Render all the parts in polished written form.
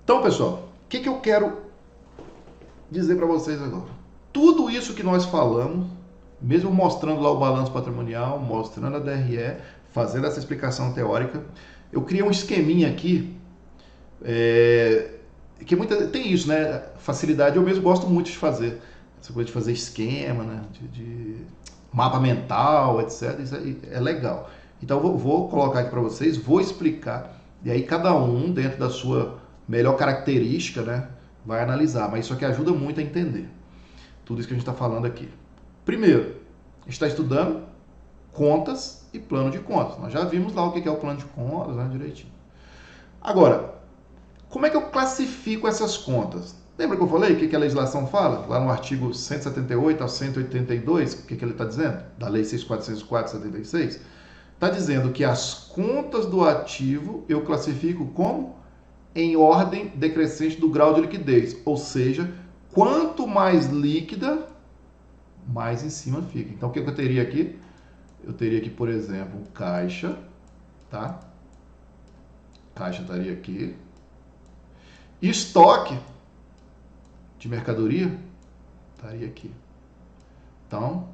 Então, pessoal, o que eu quero dizer para vocês agora? Tudo isso que nós falamos, mesmo mostrando lá o balanço patrimonial, mostrando a DRE, fazendo essa explicação teórica, eu criei um esqueminha aqui, que tem isso, né? Facilidade, eu mesmo gosto muito de fazer. Essa coisa de fazer esquema, né? De mapa mental, etc. Isso aí é legal. Então eu vou colocar aqui para vocês, vou explicar, e aí cada um, dentro da sua melhor característica, né, vai analisar. Mas isso aqui ajuda muito a entender tudo isso que a gente está falando aqui. Primeiro, a gente está estudando contas e plano de contas. Nós já vimos lá o que é o plano de contas, né, direitinho. Agora, como é que eu classifico essas contas? Lembra que eu falei o que a legislação fala? Lá no artigo 178 ao 182, o que ele está dizendo? Da Lei 6.404/76? Está dizendo que as contas do ativo eu classifico como em ordem decrescente do grau de liquidez. Ou seja, quanto mais líquida, mais em cima fica. Então, o que eu teria aqui? Eu teria aqui, por exemplo, caixa, tá? Caixa estaria aqui. Estoque de mercadoria estaria aqui. Então,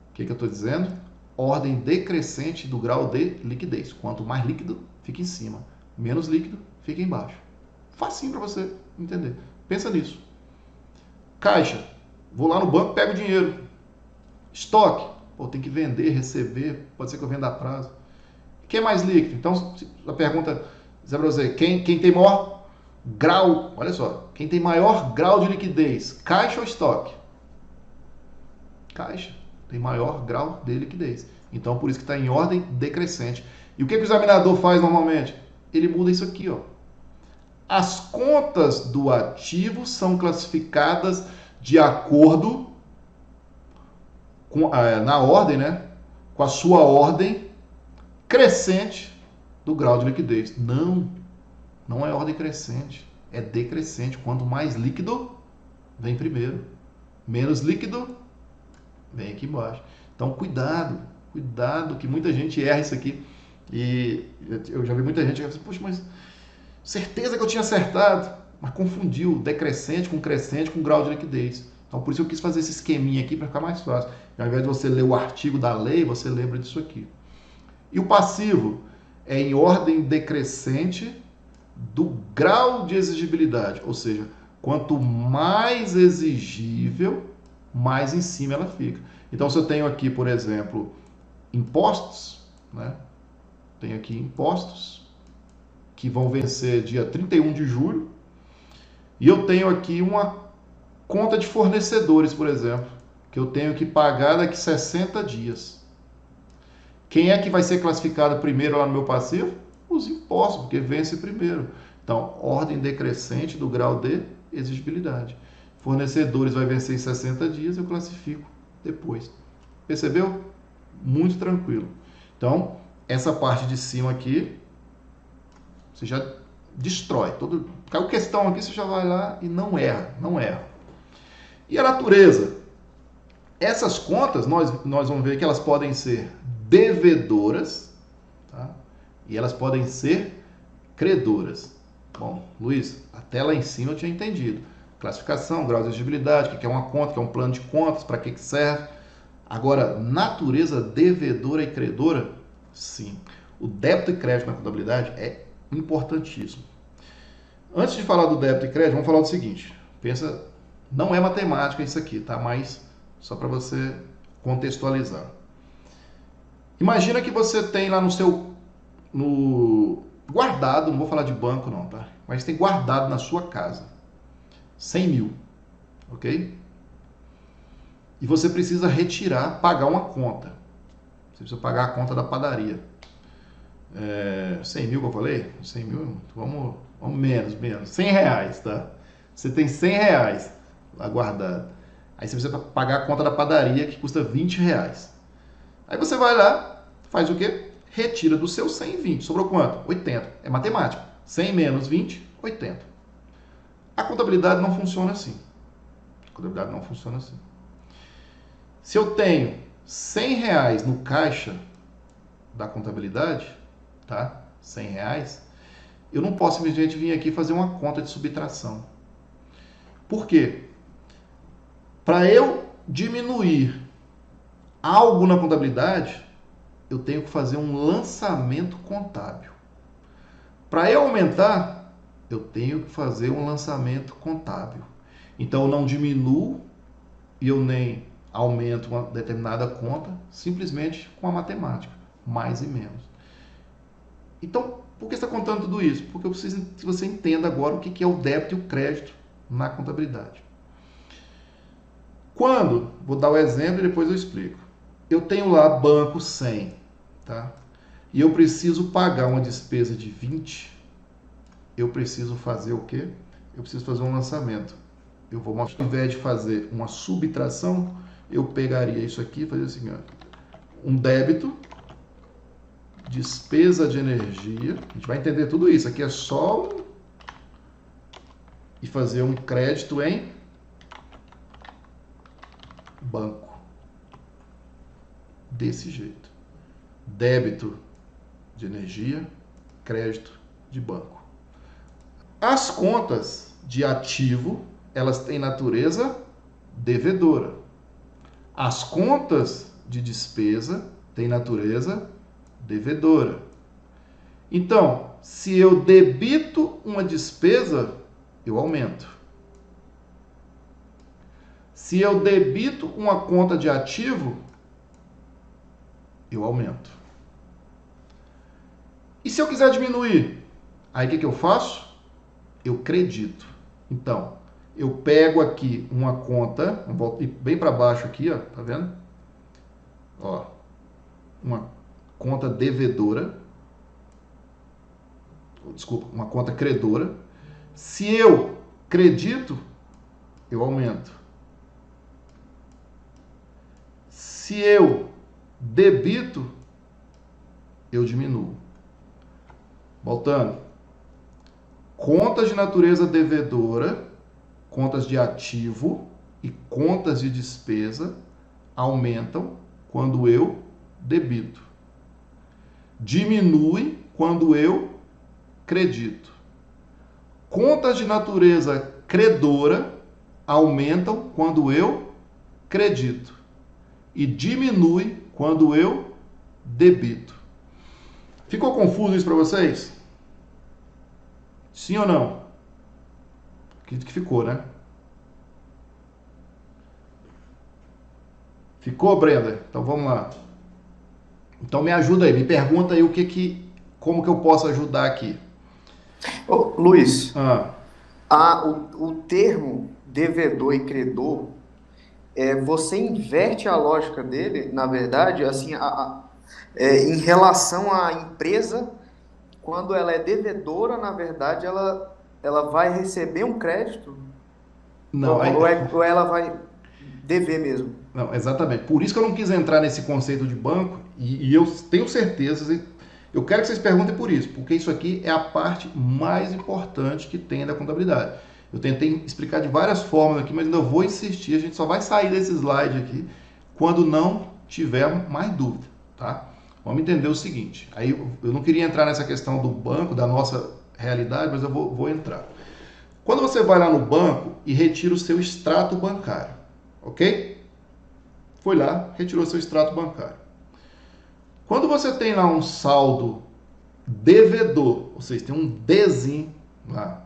o que eu estou dizendo? Ordem decrescente do grau de liquidez. Quanto mais líquido, fica em cima. Menos líquido, fica embaixo. Facinho para você entender. Pensa nisso. Caixa. Vou lá no banco, pego o dinheiro. Estoque. Pô, tem que vender, receber. Pode ser que eu venda a prazo. Quem é mais líquido? Então, a pergunta, Zé para você, quem tem maior grau, olha só, quem tem maior grau de liquidez, caixa ou estoque? Caixa tem maior grau de liquidez. Então, por isso que está em ordem decrescente. E o que o examinador faz normalmente? Ele muda isso aqui, ó. As contas do ativo são classificadas de acordo com, na ordem, né? Com a sua ordem crescente do grau de liquidez. Não é ordem crescente, é decrescente. Quanto mais líquido, vem primeiro. Menos líquido, vem aqui embaixo. Então, cuidado, que muita gente erra isso aqui. E eu já vi muita gente que fala, poxa, mas certeza que eu tinha acertado, mas confundiu decrescente com crescente com grau de liquidez. Então, por isso eu quis fazer esse esqueminha aqui para ficar mais fácil. E ao invés de você ler o artigo da lei, você lembra disso aqui. E o passivo é em ordem decrescente do grau de exigibilidade, ou seja, quanto mais exigível, mais em cima ela fica. Então, se eu tenho aqui, por exemplo, impostos, né? Tenho aqui impostos que vão vencer dia 31 de julho, e eu tenho aqui uma conta de fornecedores, por exemplo, que eu tenho que pagar daqui 60 dias. Quem é que vai ser classificado primeiro lá no meu passivo? Os impostos, porque vence primeiro. Então, ordem decrescente do grau de exigibilidade. Fornecedores vai vencer em 60 dias, eu classifico depois. Percebeu? Muito tranquilo. Então, essa parte de cima aqui, você já destrói. Caiu questão aqui, você já vai lá e não erra. E a natureza? Essas contas, nós vamos ver que elas podem ser devedoras, tá? E elas podem ser credoras. Bom, Luiz, até lá em cima eu tinha entendido. Classificação, grau de exigibilidade, o que é uma conta, o que é um plano de contas, para que serve. Agora, natureza devedora e credora, sim. O débito e crédito na contabilidade é importantíssimo. Antes de falar do débito e crédito, vamos falar do seguinte. Pensa, não é matemática isso aqui, tá? Mas só para você contextualizar. Imagina que você tem lá guardado, não vou falar de banco não, tá? Mas tem guardado na sua casa 100 mil, ok? E você precisa retirar, pagar uma conta. Você precisa pagar a conta da padaria. 100 mil que eu falei? 100 mil, vamos menos. 100 reais, tá? Você tem 100 reais lá guardado. Aí você precisa pagar a conta da padaria que custa 20 reais. Aí você vai lá, faz o quê? Retira do seu 100 20. Sobrou quanto? 80. É matemática. 100 menos 20, 80. A contabilidade não funciona assim. Se eu tenho 100 reais no caixa da contabilidade, tá? 100 reais, eu não posso simplesmente vir aqui fazer uma conta de subtração. Por quê? Para eu diminuir algo na contabilidade, eu tenho que fazer um lançamento contábil. Para eu aumentar, eu tenho que fazer um lançamento contábil. Então, eu não diminuo e eu nem aumento uma determinada conta simplesmente com a matemática, mais e menos. Então, por que você está contando tudo isso? Porque eu preciso que você entenda agora o que é o débito e o crédito na contabilidade. Quando, vou dar o exemplo e depois eu explico. Eu tenho lá banco 100, tá? E eu preciso pagar uma despesa de 20, eu preciso fazer o quê? Eu preciso fazer um lançamento. Eu vou, ao invés de fazer uma subtração, eu pegaria isso aqui e fazer assim, ó, um débito, despesa de energia, a gente vai entender tudo isso, aqui é só um, e fazer um crédito em banco. Desse jeito. Débito de energia, crédito de banco. As contas de ativo, elas têm natureza devedora. As contas de despesa têm natureza devedora. Então, se eu debito uma despesa, eu aumento. Se eu debito uma conta de ativo, eu aumento. E se eu quiser diminuir? Aí o que eu faço? Eu credito. Então, eu pego aqui uma conta, volto bem para baixo aqui, ó, tá vendo? Ó, uma conta devedora, desculpa, uma conta credora. Se eu credito, eu aumento. Se eu debito, eu diminuo. Voltando. Contas de natureza devedora, contas de ativo e contas de despesa aumentam quando eu debito. Diminui quando eu credito. Contas de natureza credora aumentam quando eu credito. E diminui quando eu debito. Ficou confuso isso para vocês? Sim ou não? Acredito que ficou, né? Ficou, Brenda? Então vamos lá. Então me ajuda aí, me pergunta aí como que eu posso ajudar aqui. Ô, Luiz, Ah, o termo devedor e credor, você inverte a lógica dele, na verdade, assim, em relação à empresa, quando ela é devedora, na verdade, ela vai receber um crédito, não, aí, ou ela vai dever mesmo. não, exatamente. Por isso que eu não quis entrar nesse conceito de banco e eu tenho certeza, eu quero que vocês perguntem por isso, porque isso aqui é a parte mais importante que tem da contabilidade. Eu tentei explicar de várias formas aqui, mas ainda vou insistir, a gente só vai sair desse slide aqui quando não tiver mais dúvida, tá? Vamos entender o seguinte, aí eu não queria entrar nessa questão do banco, da nossa realidade, mas eu vou entrar. Quando você vai lá no banco e retira o seu extrato bancário, ok? Foi lá, retirou seu extrato bancário. Quando você tem lá um saldo devedor, ou seja, tem um Dzinho lá,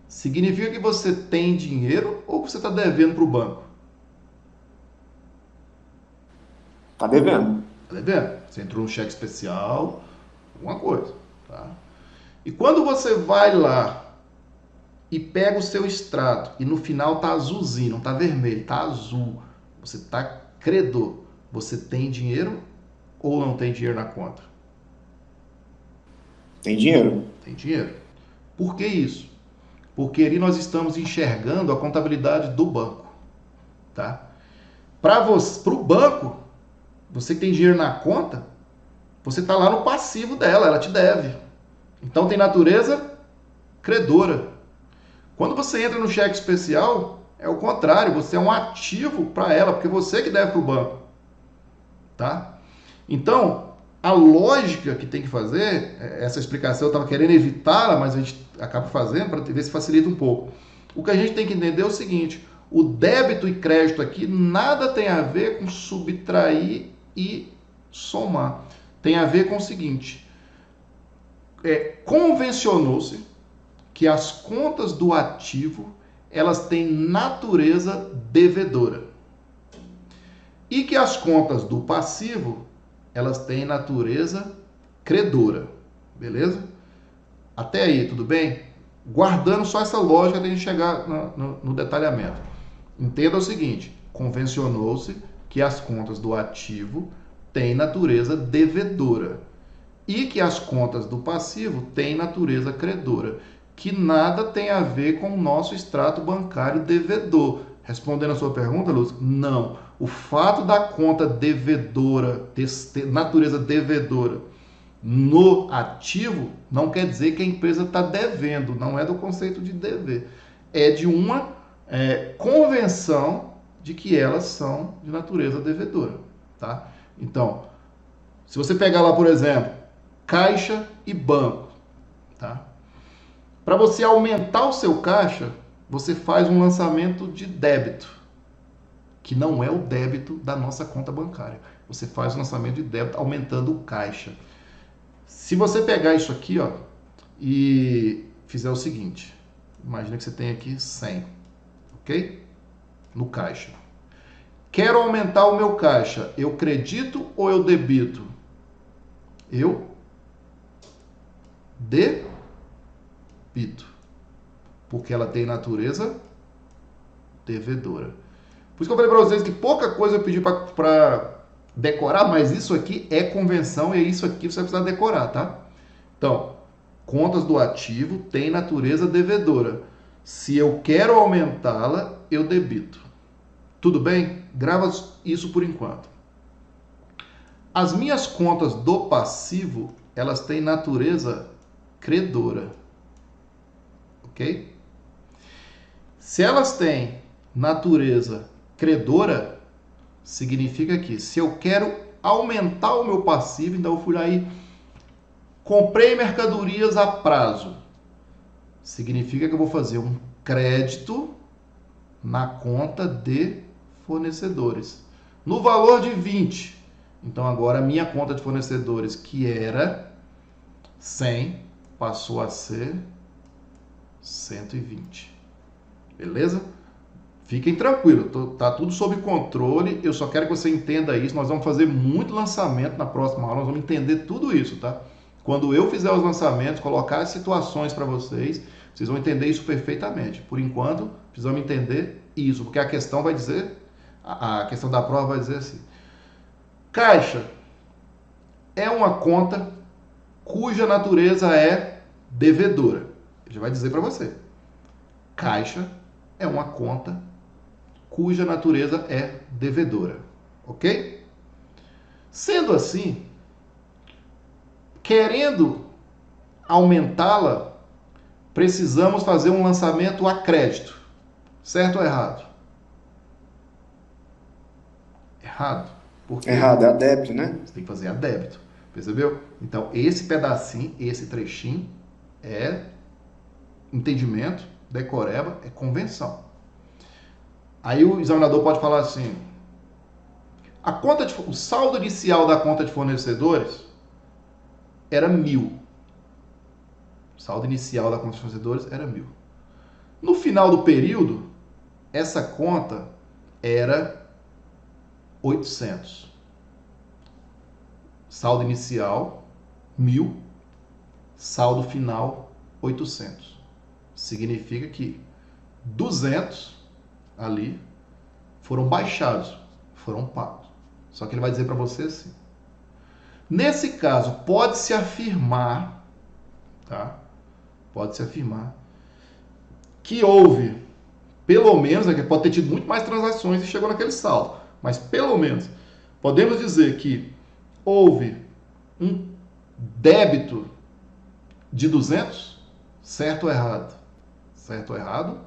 significa que você tem dinheiro ou você está devendo para o banco? Tá devendo. Está devendo. Você entrou no cheque especial, alguma coisa. Tá? E quando você vai lá e pega o seu extrato e no final tá azulzinho, não tá vermelho, tá azul, você tá credor, você tem dinheiro ou não tem dinheiro na conta? Tem dinheiro. Tem dinheiro. Por que isso? Porque ali nós estamos enxergando a contabilidade do banco, tá? Para o banco, você que tem dinheiro na conta, você está lá no passivo dela, ela te deve. Então tem natureza credora. Quando você entra no cheque especial, é o contrário, você é um ativo para ela, porque você que deve para o banco, tá? Então, A lógica que tem que fazer, essa explicação eu estava querendo evitá-la, mas a gente acaba fazendo para ver se facilita um pouco. O que a gente tem que entender é o seguinte: o débito e crédito aqui nada tem a ver com subtrair e somar. Tem a ver com o seguinte: convencionou-se que as contas do ativo elas têm natureza devedora e que as contas do passivo elas têm natureza credora, beleza? Até aí, tudo bem? Guardando só essa lógica até a gente chegar no detalhamento. Entenda o seguinte: convencionou-se que as contas do ativo têm natureza devedora e que as contas do passivo têm natureza credora, que nada tem a ver com o nosso extrato bancário devedor. Respondendo a sua pergunta, Lúcio, não. O fato da conta devedora, ter natureza devedora no ativo, não quer dizer que a empresa está devendo, não é do conceito de dever. É de uma convenção de que elas são de natureza devedora. Tá? Então, se você pegar lá, por exemplo, caixa e banco, tá? Para você aumentar o seu caixa, você faz um lançamento de débito, que não é o débito da nossa conta bancária. Você faz um lançamento de débito aumentando o caixa. Se você pegar isso aqui, ó, e fizer o seguinte, imagina que você tem aqui 100, ok? No caixa. Quero aumentar o meu caixa, eu credito ou eu debito? Eu debito, porque ela tem natureza devedora. Por isso que eu falei para vocês que pouca coisa eu pedi para decorar, mas isso aqui é convenção e é isso aqui você precisa decorar, tá? Então, contas do ativo têm natureza devedora. Se eu quero aumentá-la, eu debito. Tudo bem? Grava isso por enquanto. As minhas contas do passivo, elas têm natureza credora. Ok? Se elas têm natureza credora, significa que se eu quero aumentar o meu passivo, então eu fui lá e comprei mercadorias a prazo. Significa que eu vou fazer um crédito na conta de fornecedores no valor de 20. Então agora a minha conta de fornecedores, que era 100, passou a ser 120. Beleza? Fiquem tranquilos, tá tudo sob controle. Eu só quero que você entenda isso. Nós vamos fazer muito lançamento na próxima aula, nós vamos entender tudo isso, tá? Quando eu fizer os lançamentos, colocar as situações para vocês, vocês vão entender isso perfeitamente. Por enquanto, precisamos entender isso, porque a questão vai dizer, a questão da prova vai dizer assim: caixa é uma conta cuja natureza é devedora. Ele já vai dizer para você. Caixa é uma conta cuja natureza é devedora. Ok? Sendo assim, querendo aumentá-la, precisamos fazer um lançamento a crédito. Certo ou errado? Errado. Por quê? Errado, é a débito, né? Você tem que fazer a débito. Percebeu? Então, esse pedacinho, esse trechinho é entendimento, decoreba, é convenção. Aí o examinador pode falar assim: o saldo inicial da conta de fornecedores era 1.000. O saldo inicial da conta de fornecedores era 1.000. No final do período, essa conta era 800. Saldo inicial, 1.000. Saldo final, 800. Significa que 200 ali foram baixados, foram pagos. Só que ele vai dizer para você assim: nesse caso, pode-se afirmar, tá? Pode-se afirmar que houve, pelo menos, pode ter tido muito mais transações e chegou naquele saldo, mas pelo menos podemos dizer que houve um débito de 200, certo ou errado? Certo ou errado?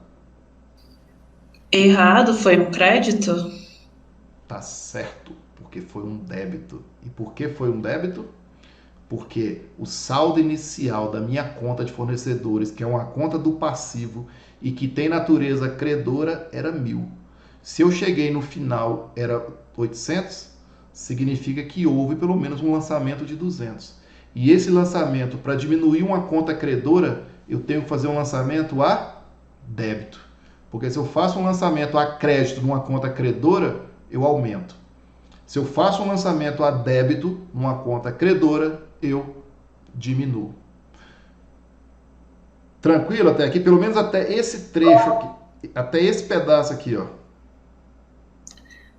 Errado, foi um crédito? Tá certo, porque foi um débito. E por que foi um débito? Porque o saldo inicial da minha conta de fornecedores, que é uma conta do passivo e que tem natureza credora, era 1.000. Se eu cheguei no final era 800, significa que houve pelo menos um lançamento de 200. E esse lançamento, para diminuir uma conta credora, eu tenho que fazer um lançamento a débito. Porque se eu faço um lançamento a crédito numa conta credora, eu aumento. Se eu faço um lançamento a débito numa conta credora, eu diminuo. Tranquilo até aqui? Pelo menos até esse trecho aqui. Até esse pedaço aqui, ó.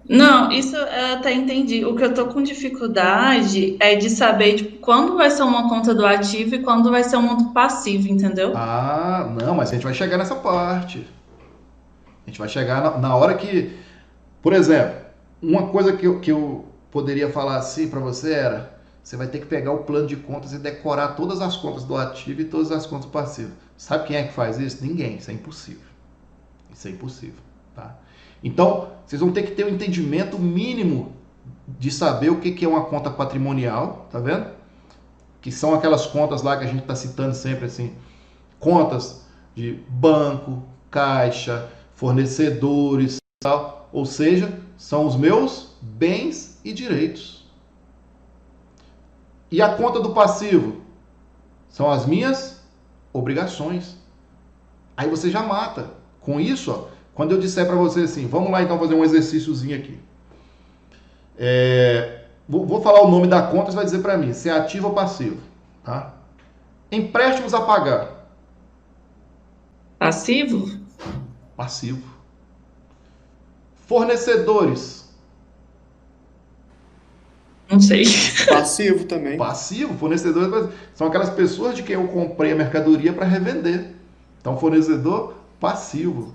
Não, isso eu até entendi. O que eu tô com dificuldade é de saber, tipo, quando vai ser uma conta do ativo e quando vai ser uma do passivo, entendeu? Ah, não, mas a gente vai chegar nessa parte. A gente vai chegar na hora que... Por exemplo, uma coisa que eu poderia falar assim para você era: você vai ter que pegar o plano de contas e decorar todas as contas do ativo e todas as contas do passivo. Sabe quem é que faz isso? Ninguém. Isso é impossível. Isso é impossível, tá? Então, vocês vão ter que ter um entendimento mínimo de saber o que é uma conta patrimonial, tá vendo? Que são aquelas contas lá que a gente está citando sempre, assim, contas de banco, caixa, fornecedores, tal. Ou seja, são os meus bens e direitos. E a conta do passivo são as minhas obrigações. Aí você já mata. Com isso, ó, quando eu disser para você assim, vamos lá então fazer um exercíciozinho aqui. Vou falar o nome da conta, você vai dizer para mim se é ativo ou passivo. Tá? Empréstimos a pagar. Passivo? Passivo. Fornecedores. Não sei. Passivo também. Passivo. Fornecedores são aquelas pessoas de quem eu comprei a mercadoria para revender. Então, fornecedor passivo.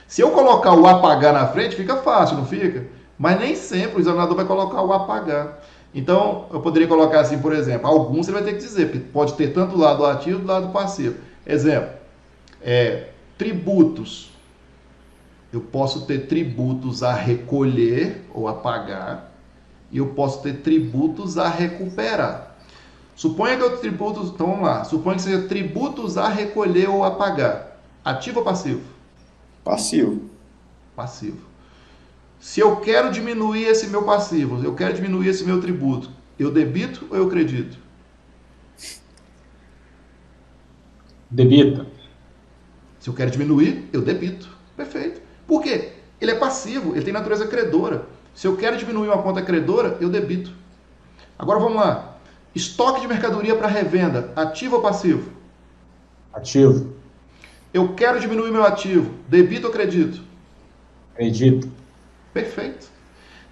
Se eu colocar o apagar na frente, fica fácil, não fica? Mas nem sempre o examinador vai colocar o apagar. Então, eu poderia colocar assim, por exemplo, alguns você vai ter que dizer, porque pode ter tanto o lado ativo do lado passivo. Exemplo, tributos. Eu posso ter tributos a recolher ou a pagar, e eu posso ter tributos a recuperar. Suponha que eu tributos, então vamos lá, suponha que seja tributos a recolher ou a pagar. Ativo ou passivo? Passivo. Passivo. Se eu quero diminuir esse meu passivo, eu quero diminuir esse meu tributo, eu debito ou eu credito? Debita. Se eu quero diminuir, eu debito. Perfeito. Por quê? Ele é passivo, ele tem natureza credora. Se eu quero diminuir uma conta credora, eu debito. Agora vamos lá. Estoque de mercadoria para revenda, ativo ou passivo? Ativo. Eu quero diminuir meu ativo, debito ou credito? Acredito. Perfeito.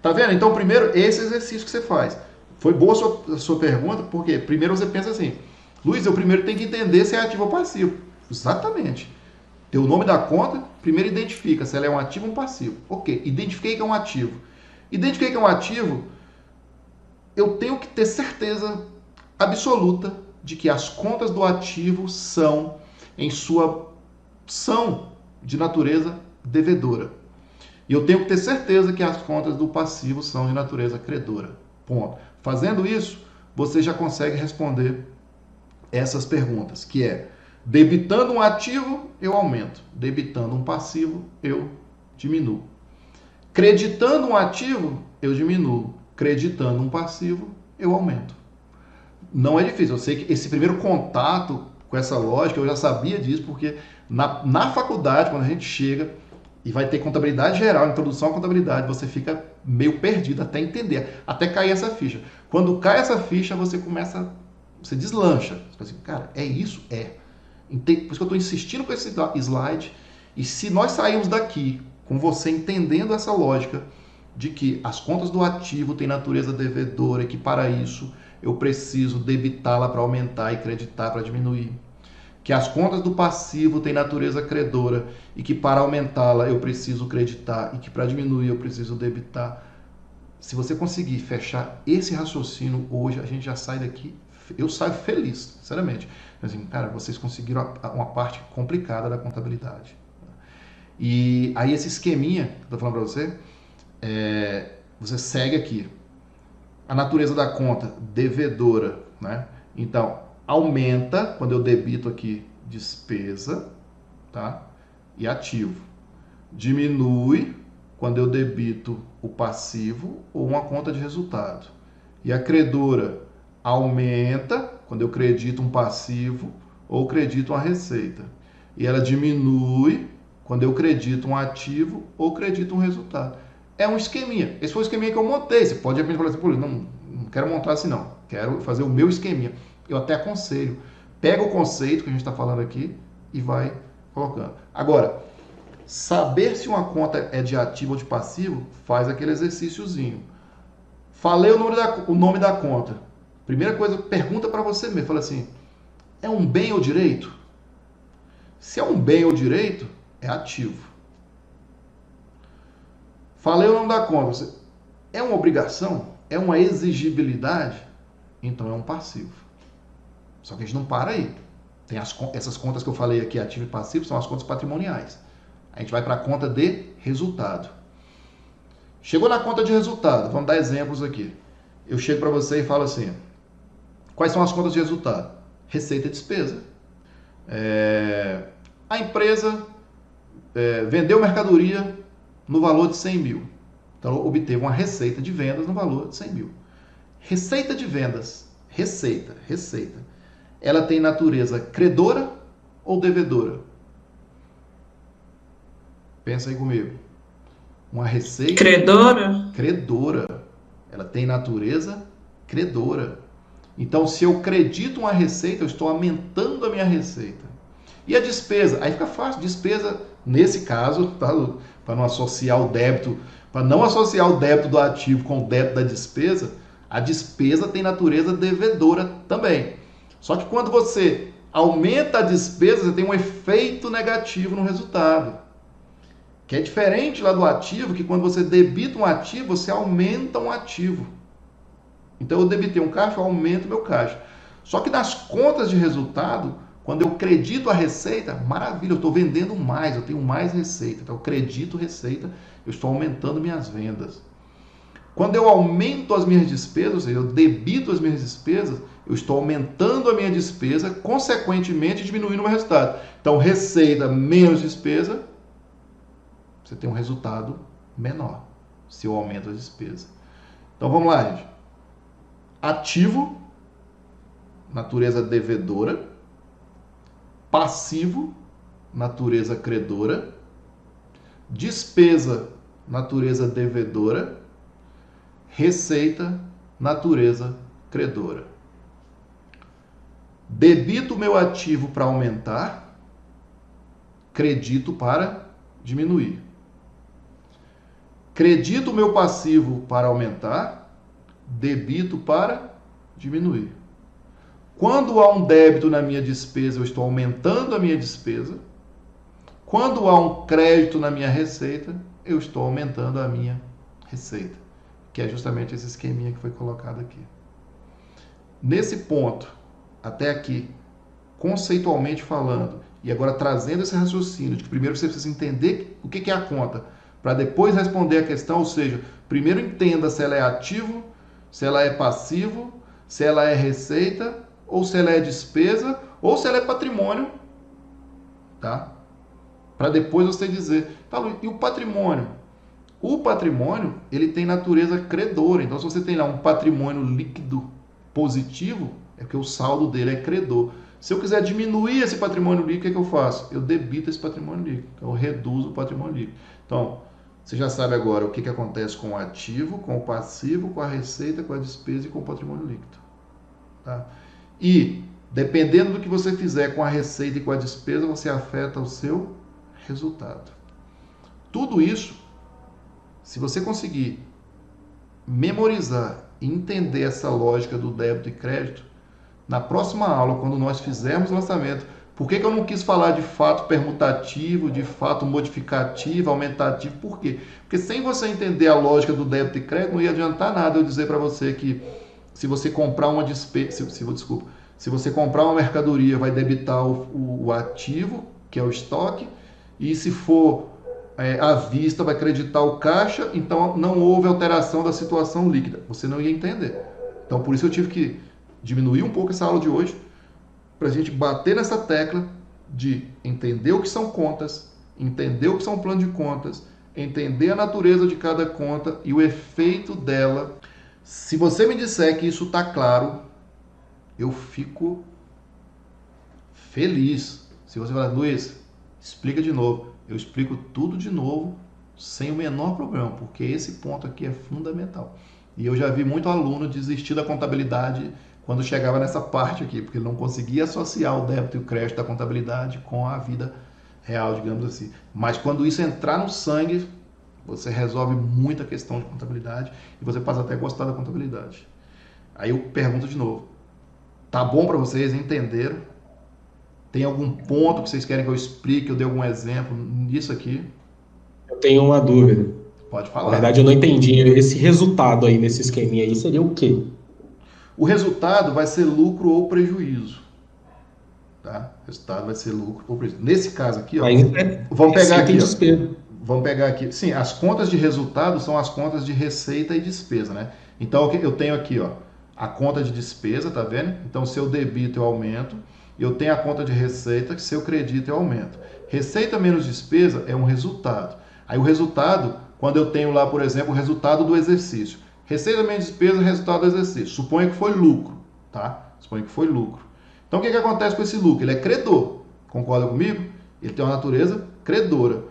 Tá vendo? Então, primeiro, esse exercício que você faz. Foi boa a sua pergunta, porque primeiro você pensa assim, Luiz, eu primeiro tenho que entender se é ativo ou passivo. Exatamente. Tem o nome da conta, primeiro identifica se ela é um ativo ou um passivo. Ok, identifiquei que é um ativo. Identifiquei que é um ativo, eu tenho que ter certeza absoluta de que as contas do ativo são de natureza devedora. E eu tenho que ter certeza que as contas do passivo são de natureza credora. Ponto. Fazendo isso, você já consegue responder essas perguntas, que é: debitando um ativo, eu aumento. Debitando um passivo, eu diminuo. Creditando um ativo, eu diminuo. Creditando um passivo, eu aumento. Não é difícil. Eu sei que esse primeiro contato com essa lógica, eu já sabia disso, porque na faculdade, quando a gente chega e vai ter contabilidade geral, introdução à contabilidade, você fica meio perdido até entender, até cair essa ficha. Quando cai essa ficha, você começa, você deslancha. Você fala assim, cara, é isso? É. Por isso que eu estou insistindo com esse slide. E se nós sairmos daqui com você entendendo essa lógica de que as contas do ativo têm natureza devedora e que para isso eu preciso debitá-la para aumentar e creditar para diminuir, que as contas do passivo têm natureza credora e que para aumentá-la eu preciso creditar e que para diminuir eu preciso debitar. Se você conseguir fechar esse raciocínio hoje, a gente já sai daqui, eu saio feliz, sinceramente. Assim, cara, vocês conseguiram uma parte complicada da contabilidade. E aí esse esqueminha que eu estou falando para você, você segue aqui. A natureza da conta devedora, né? Então, aumenta quando eu debito aqui despesa, tá? E ativo. Diminui quando eu debito o passivo ou uma conta de resultado. E a credora aumenta quando eu credito um passivo ou credito uma receita. E ela diminui quando eu credito um ativo ou credito um resultado. É um esqueminha. Esse foi o esqueminha que eu montei. Você pode de repente falar assim, pô, não quero montar assim não. Quero fazer o meu esqueminha. Eu até aconselho. Pega o conceito que a gente está falando aqui e vai colocando. Agora, saber se uma conta é de ativo ou de passivo, faz aquele exercíciozinho. Falei o nome da conta. Primeira coisa, pergunta para você mesmo. Fala assim, é um bem ou direito? Se é um bem ou direito, é ativo. Falei o nome da conta. É uma obrigação? É uma exigibilidade? Então é um passivo. Só que a gente não para aí. Tem essas contas que eu falei aqui, ativo e passivo, são as contas patrimoniais. A gente vai para a conta de resultado. Chegou na conta de resultado, vamos dar exemplos aqui. Eu chego para você e falo assim, quais são as contas de resultado? Receita e despesa. A empresa vendeu mercadoria no valor de 100 mil. Então, obteve uma receita de vendas no valor de 100 mil. Receita de vendas, receita. Ela tem natureza credora ou devedora? Pensa aí comigo. Uma receita... Credora? Credora. Ela tem natureza credora. Então, se eu credito uma receita, eu estou aumentando a minha receita. E a despesa? Aí fica fácil. Despesa, nesse caso, tá? Para não associar o débito, para não associar o débito do ativo com o débito da despesa, a despesa tem natureza devedora também. Só que quando você aumenta a despesa, você tem um efeito negativo no resultado. Que é diferente lá do ativo, que quando você debita um ativo, você aumenta um ativo. Então eu debitei um caixa, eu aumento o meu caixa. Só que nas contas de resultado, quando eu credito a receita, maravilha, eu estou vendendo mais, eu tenho mais receita. Então eu credito receita, eu estou aumentando minhas vendas. Quando eu aumento as minhas despesas, ou seja, eu debito as minhas despesas, eu estou aumentando a minha despesa, consequentemente diminuindo o meu resultado. Então receita menos despesa, você tem um resultado menor, se eu aumento a despesa. Então vamos lá, gente. Ativo, natureza devedora. Passivo, natureza credora. Despesa, natureza devedora. Receita, natureza credora. Debito o meu ativo para aumentar. Credito para diminuir. Credito o meu passivo para aumentar, debito para diminuir. Quando há um débito na minha despesa, eu estou aumentando a minha despesa. Quando há um crédito na minha receita, eu estou aumentando a minha receita, que é justamente esse esqueminha que foi colocado aqui. Nesse ponto, até aqui, conceitualmente falando, e agora trazendo esse raciocínio de que primeiro você precisa entender o que é a conta, para depois responder a questão, ou seja, primeiro entenda se ela é ativo, se ela é passivo, se ela é receita, ou se ela é despesa, ou se ela é patrimônio, tá? Para depois você dizer, tá, Luiz, e o patrimônio? O patrimônio, ele tem natureza credora, então se você tem lá um patrimônio líquido positivo, é porque o saldo dele é credor. Se eu quiser diminuir esse patrimônio líquido, o que eu faço? Eu debito esse patrimônio líquido, então eu reduzo o patrimônio líquido. Então, você já sabe agora o que acontece com o ativo, com o passivo, com a receita, com a despesa e com o patrimônio líquido. Tá? E, dependendo do que você fizer com a receita e com a despesa, você afeta o seu resultado. Tudo isso, se você conseguir memorizar e entender essa lógica do débito e crédito, na próxima aula, quando nós fizermos o lançamento, por que eu não quis falar de fato permutativo, de fato modificativo, aumentativo? Por quê? Porque sem você entender a lógica do débito e crédito, não ia adiantar nada eu dizer para você que se você comprar uma despesa, se você comprar uma mercadoria, vai debitar o ativo, que é o estoque, e se for à vista, vai creditar o caixa, então não houve alteração da situação líquida. Você não ia entender. Então, por isso eu tive que diminuir um pouco essa aula de hoje, para a gente bater nessa tecla de entender o que são contas, entender o que são plano de contas, entender a natureza de cada conta e o efeito dela. Se você me disser que isso está claro, eu fico feliz. Se você falar, Luiz, explica de novo. Eu explico tudo de novo, sem o menor problema, porque esse ponto aqui é fundamental. E eu já vi muito aluno desistir da contabilidade quando chegava nessa parte aqui, porque ele não conseguia associar o débito e o crédito da contabilidade com a vida real, digamos assim. Mas quando isso entrar no sangue, você resolve muita questão de contabilidade e você passa até a gostar da contabilidade. Aí eu pergunto de novo, tá bom para vocês? Entenderam? Tem algum ponto que vocês querem que eu explique, eu dê algum exemplo nisso aqui? Eu tenho uma dúvida. Pode Na falar. verdade, eu não entendi. Esse resultado aí, nesse esqueminha aí, seria o quê? O resultado vai ser lucro ou prejuízo. Tá? O resultado vai ser lucro ou prejuízo. Nesse caso aqui, ó, vamos pegar aqui. Vamos pegar aqui. Sim, as contas de resultado são as contas de receita e despesa, né? Então eu tenho aqui, ó, a conta de despesa, tá vendo? Então se eu debito eu aumento. Eu tenho a conta de receita, que se eu credito eu aumento. Receita menos despesa é um resultado. Aí o resultado, quando eu tenho lá, por exemplo, o resultado do exercício. Receita menos despesa, resultado do exercício. Suponha que foi lucro, tá? Suponha que foi lucro. Então o que acontece com esse lucro? Ele é credor. Concorda comigo? Ele tem uma natureza credora.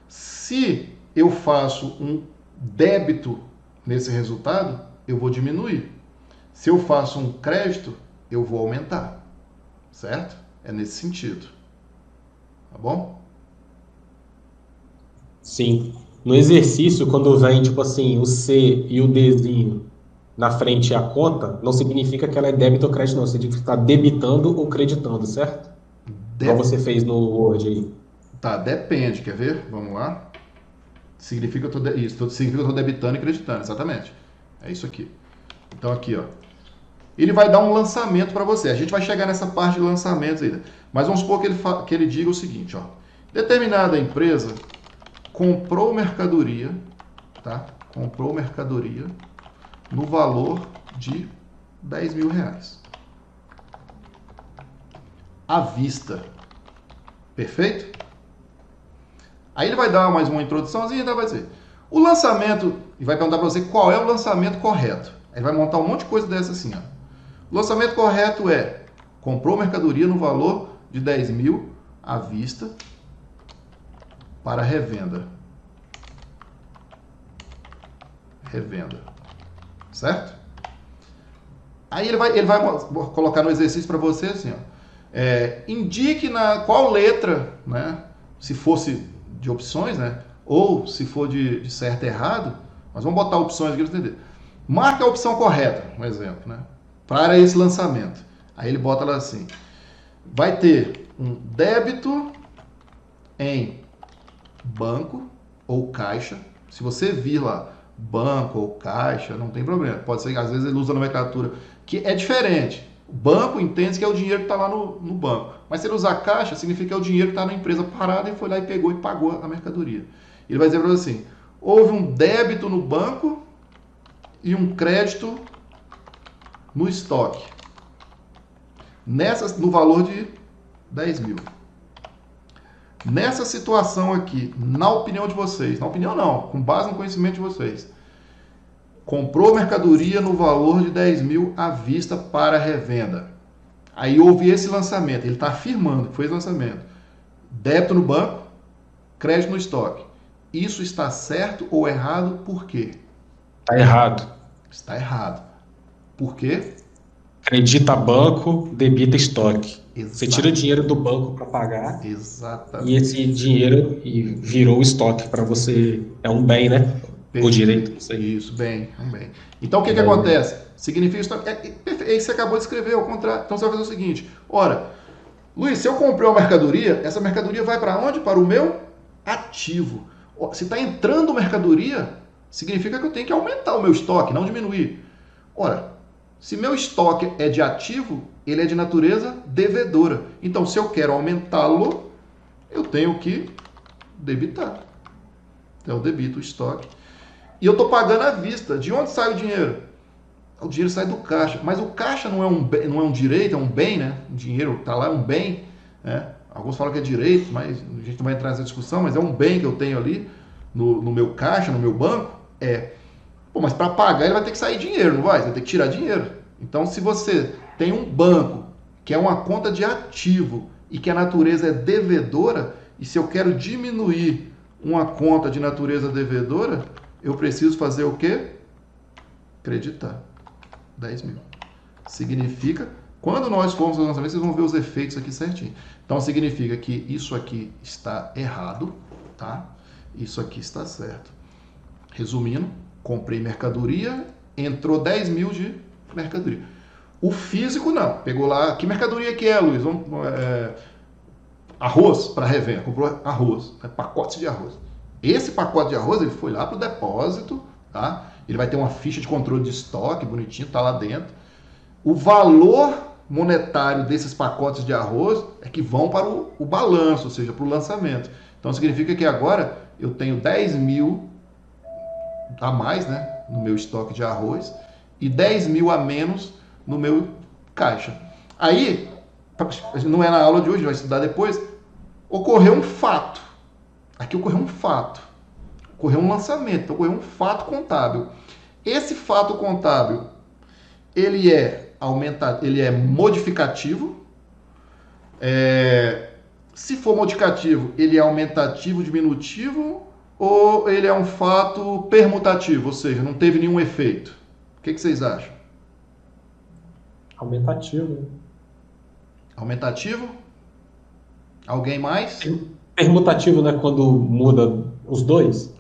Se eu faço um débito nesse resultado, eu vou diminuir. Se eu faço um crédito, eu vou aumentar. Certo? É nesse sentido. Tá bom? Sim. No exercício, quando vem, tipo assim, o C e o Dzinho na frente a conta, não significa que ela é débito ou crédito, não. Significa que está debitando ou creditando, certo? Como você fez no Word aí. Tá, depende. Quer ver? Vamos lá. Significa que eu estou debitando e creditando, exatamente. É isso aqui. Então aqui, ó. Ele vai dar um lançamento para você. A gente vai chegar nessa parte de lançamentos ainda. Mas vamos supor que ele diga o seguinte, ó. Determinada empresa comprou mercadoria, tá? Comprou mercadoria no valor de R$10.000. À vista. Perfeito? Aí ele vai dar mais uma introduçãozinha e vai dizer, o lançamento, e vai perguntar para você qual é o lançamento correto. Aí vai montar um monte de coisa dessa assim, ó. O lançamento correto é, comprou mercadoria no valor de 10.000 à vista para revenda. Revenda. Certo? Aí ele vai colocar no exercício para você assim, ó. Indique qual letra, né? Se fosse de opções, né? Ou se for de certo e errado, nós vamos botar opções aqui para entender. Marque a opção correta, um exemplo, né? Para esse lançamento. Aí ele bota lá assim, vai ter um débito em banco ou caixa. Se você vir lá, banco ou caixa, não tem problema. Pode ser que às vezes ele usa nomenclatura que é diferente. O banco entende que é o dinheiro que está lá no banco. Mas se ele usar caixa, significa que é o dinheiro que está na empresa parada e foi lá e pegou e pagou a mercadoria. Ele vai dizer para você assim, houve um débito no banco e um crédito no estoque. No valor de 10.000. Nessa situação aqui, na opinião de vocês, na opinião não, com base no conhecimento de vocês, comprou mercadoria no valor de 10.000 à vista para revenda. Aí houve esse lançamento, ele está afirmando que foi esse lançamento. Débito no banco, crédito no estoque. Isso está certo ou errado? Por quê? Está errado. Está errado. Por quê? Acredita banco, debita estoque. Exato. Você tira dinheiro do banco para pagar. Exatamente. E esse dinheiro virou o estoque para você. É um bem, né? O direito. Isso, bem, um bem. Então o que acontece? Significa isso. É isso que você acabou de escrever, ao contrário. Então você vai fazer o seguinte: ora, Luiz, se eu comprei uma mercadoria, essa mercadoria vai para onde? Para o meu ativo. Se está entrando mercadoria, significa que eu tenho que aumentar o meu estoque, não diminuir. Ora, se meu estoque é de ativo, ele é de natureza devedora. Então, se eu quero aumentá-lo, eu tenho que debitar. Então, eu debito o estoque. E eu estou pagando à vista. De onde sai o dinheiro? O dinheiro sai do caixa, mas o caixa não é um direito, é um bem, né? O dinheiro está lá, é um bem, né? Alguns falam que é direito, mas a gente não vai entrar nessa discussão, mas é um bem que eu tenho ali no meu caixa, no meu banco. Pô, mas para pagar ele vai ter que sair dinheiro, não vai? Você vai ter que tirar dinheiro. Então, se você tem um banco que é uma conta de ativo e que a natureza é devedora, e se eu quero diminuir uma conta de natureza devedora, eu preciso fazer o quê? Creditar. 10 mil. Significa, quando nós formos ao lançamento, vocês vão ver os efeitos aqui certinho. Então, significa que isso aqui está errado, tá? Isso aqui está certo. Resumindo, comprei mercadoria, entrou 10 mil de mercadoria. O físico não. Pegou lá, que mercadoria que é, Luiz? Arroz para revenda. Comprou arroz, pacotes de arroz. Esse pacote de arroz, ele foi lá para o depósito, tá? Ele vai ter uma ficha de controle de estoque, bonitinho, tá lá dentro. O valor monetário desses pacotes de arroz é que vão para o balanço, ou seja, para o lançamento. Então, significa que agora eu tenho 10 mil a mais, né, no meu estoque de arroz e 10 mil a menos no meu caixa. Aí, não é na aula de hoje, vai estudar depois, ocorreu um fato. Aqui ocorreu um fato. Ocorreu um lançamento, ocorreu um fato contábil. Esse fato contábil, ele é modificativo. Se for modificativo, ele é aumentativo, diminutivo, ou ele é um fato permutativo, ou seja, não teve nenhum efeito? O que vocês acham? Aumentativo. Aumentativo? Alguém mais? Permutativo, né? Quando muda os dois?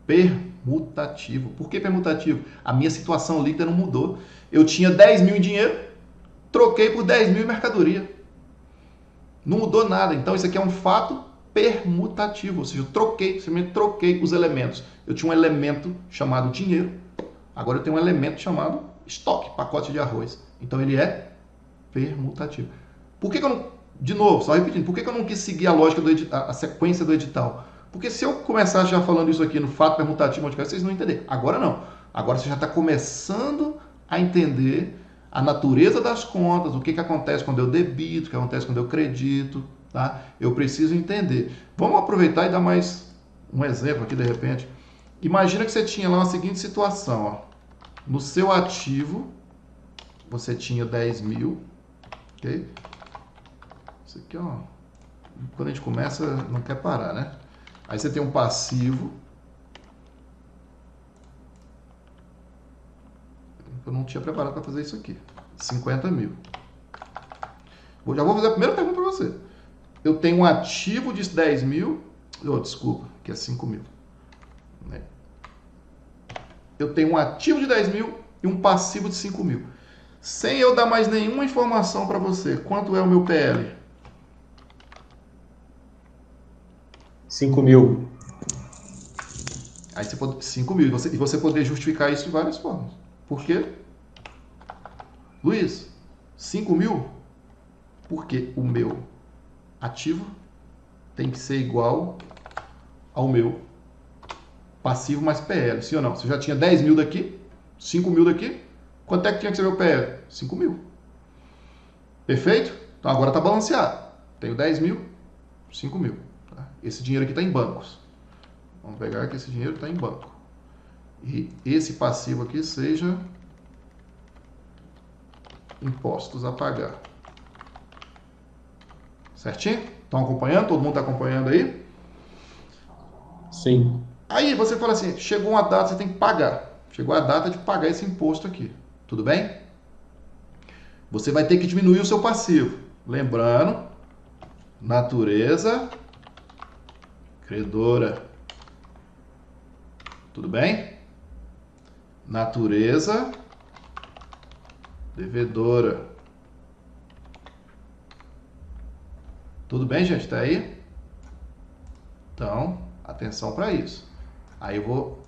Permutativo. Por que permutativo? A minha situação líquida não mudou. Eu tinha 10 mil em dinheiro, troquei por 10 mil em mercadoria. Não mudou nada. Então, isso aqui é um fato permutativo. Ou seja, eu simplesmente troquei os elementos. Eu tinha um elemento chamado dinheiro. Agora eu tenho um elemento chamado estoque, pacote de arroz. Então, ele é permutativo. Por que eu não... De novo, só repetindo. Por que eu não quis seguir a lógica, a sequência do edital? Porque se eu começar já falando isso aqui no fato permutativo, vocês não entenderem. Agora não. Agora você já está começando a entender a natureza das contas, o que acontece quando eu debito, o que acontece quando eu credito, tá? Eu preciso entender. Vamos aproveitar e dar mais um exemplo aqui de repente. Imagina que você tinha lá uma seguinte situação, ó. No seu ativo, você tinha 10 mil, ok? Isso aqui, ó, quando a gente começa, não quer parar, né? Aí você tem um passivo. Eu não tinha preparado para fazer isso aqui. 50 mil. Já vou fazer a primeira pergunta para você. Eu tenho um ativo de 10 mil. Desculpa, que é 5 mil. Eu tenho um ativo de 10 mil e um passivo de 5 mil. Sem eu dar mais nenhuma informação para você, quanto é o meu PL? 5 mil. Aí você pode 5 mil. E você poder justificar isso de várias formas. Por quê? Luiz, 5 mil? Porque o meu ativo tem que ser igual ao meu passivo mais PL. Sim ou não? Você já tinha 10 mil daqui, 5 mil daqui. Quanto é que tinha que ser meu PL? 5 mil. Perfeito? Então agora está balanceado. Tenho 10 mil, 5 mil. Tá? Esse dinheiro aqui está em bancos. Vamos pegar que esse dinheiro está em banco. E esse passivo aqui seja impostos a pagar. Certinho? Estão acompanhando? Todo mundo está acompanhando aí? Sim. Aí você fala assim, chegou uma data, você tem que pagar. Chegou a data de pagar esse imposto aqui. Tudo bem? Você vai ter que diminuir o seu passivo. Lembrando, natureza credora. Tudo bem? Natureza devedora. Tudo bem, gente? Tá aí? Então, atenção para isso. Aí eu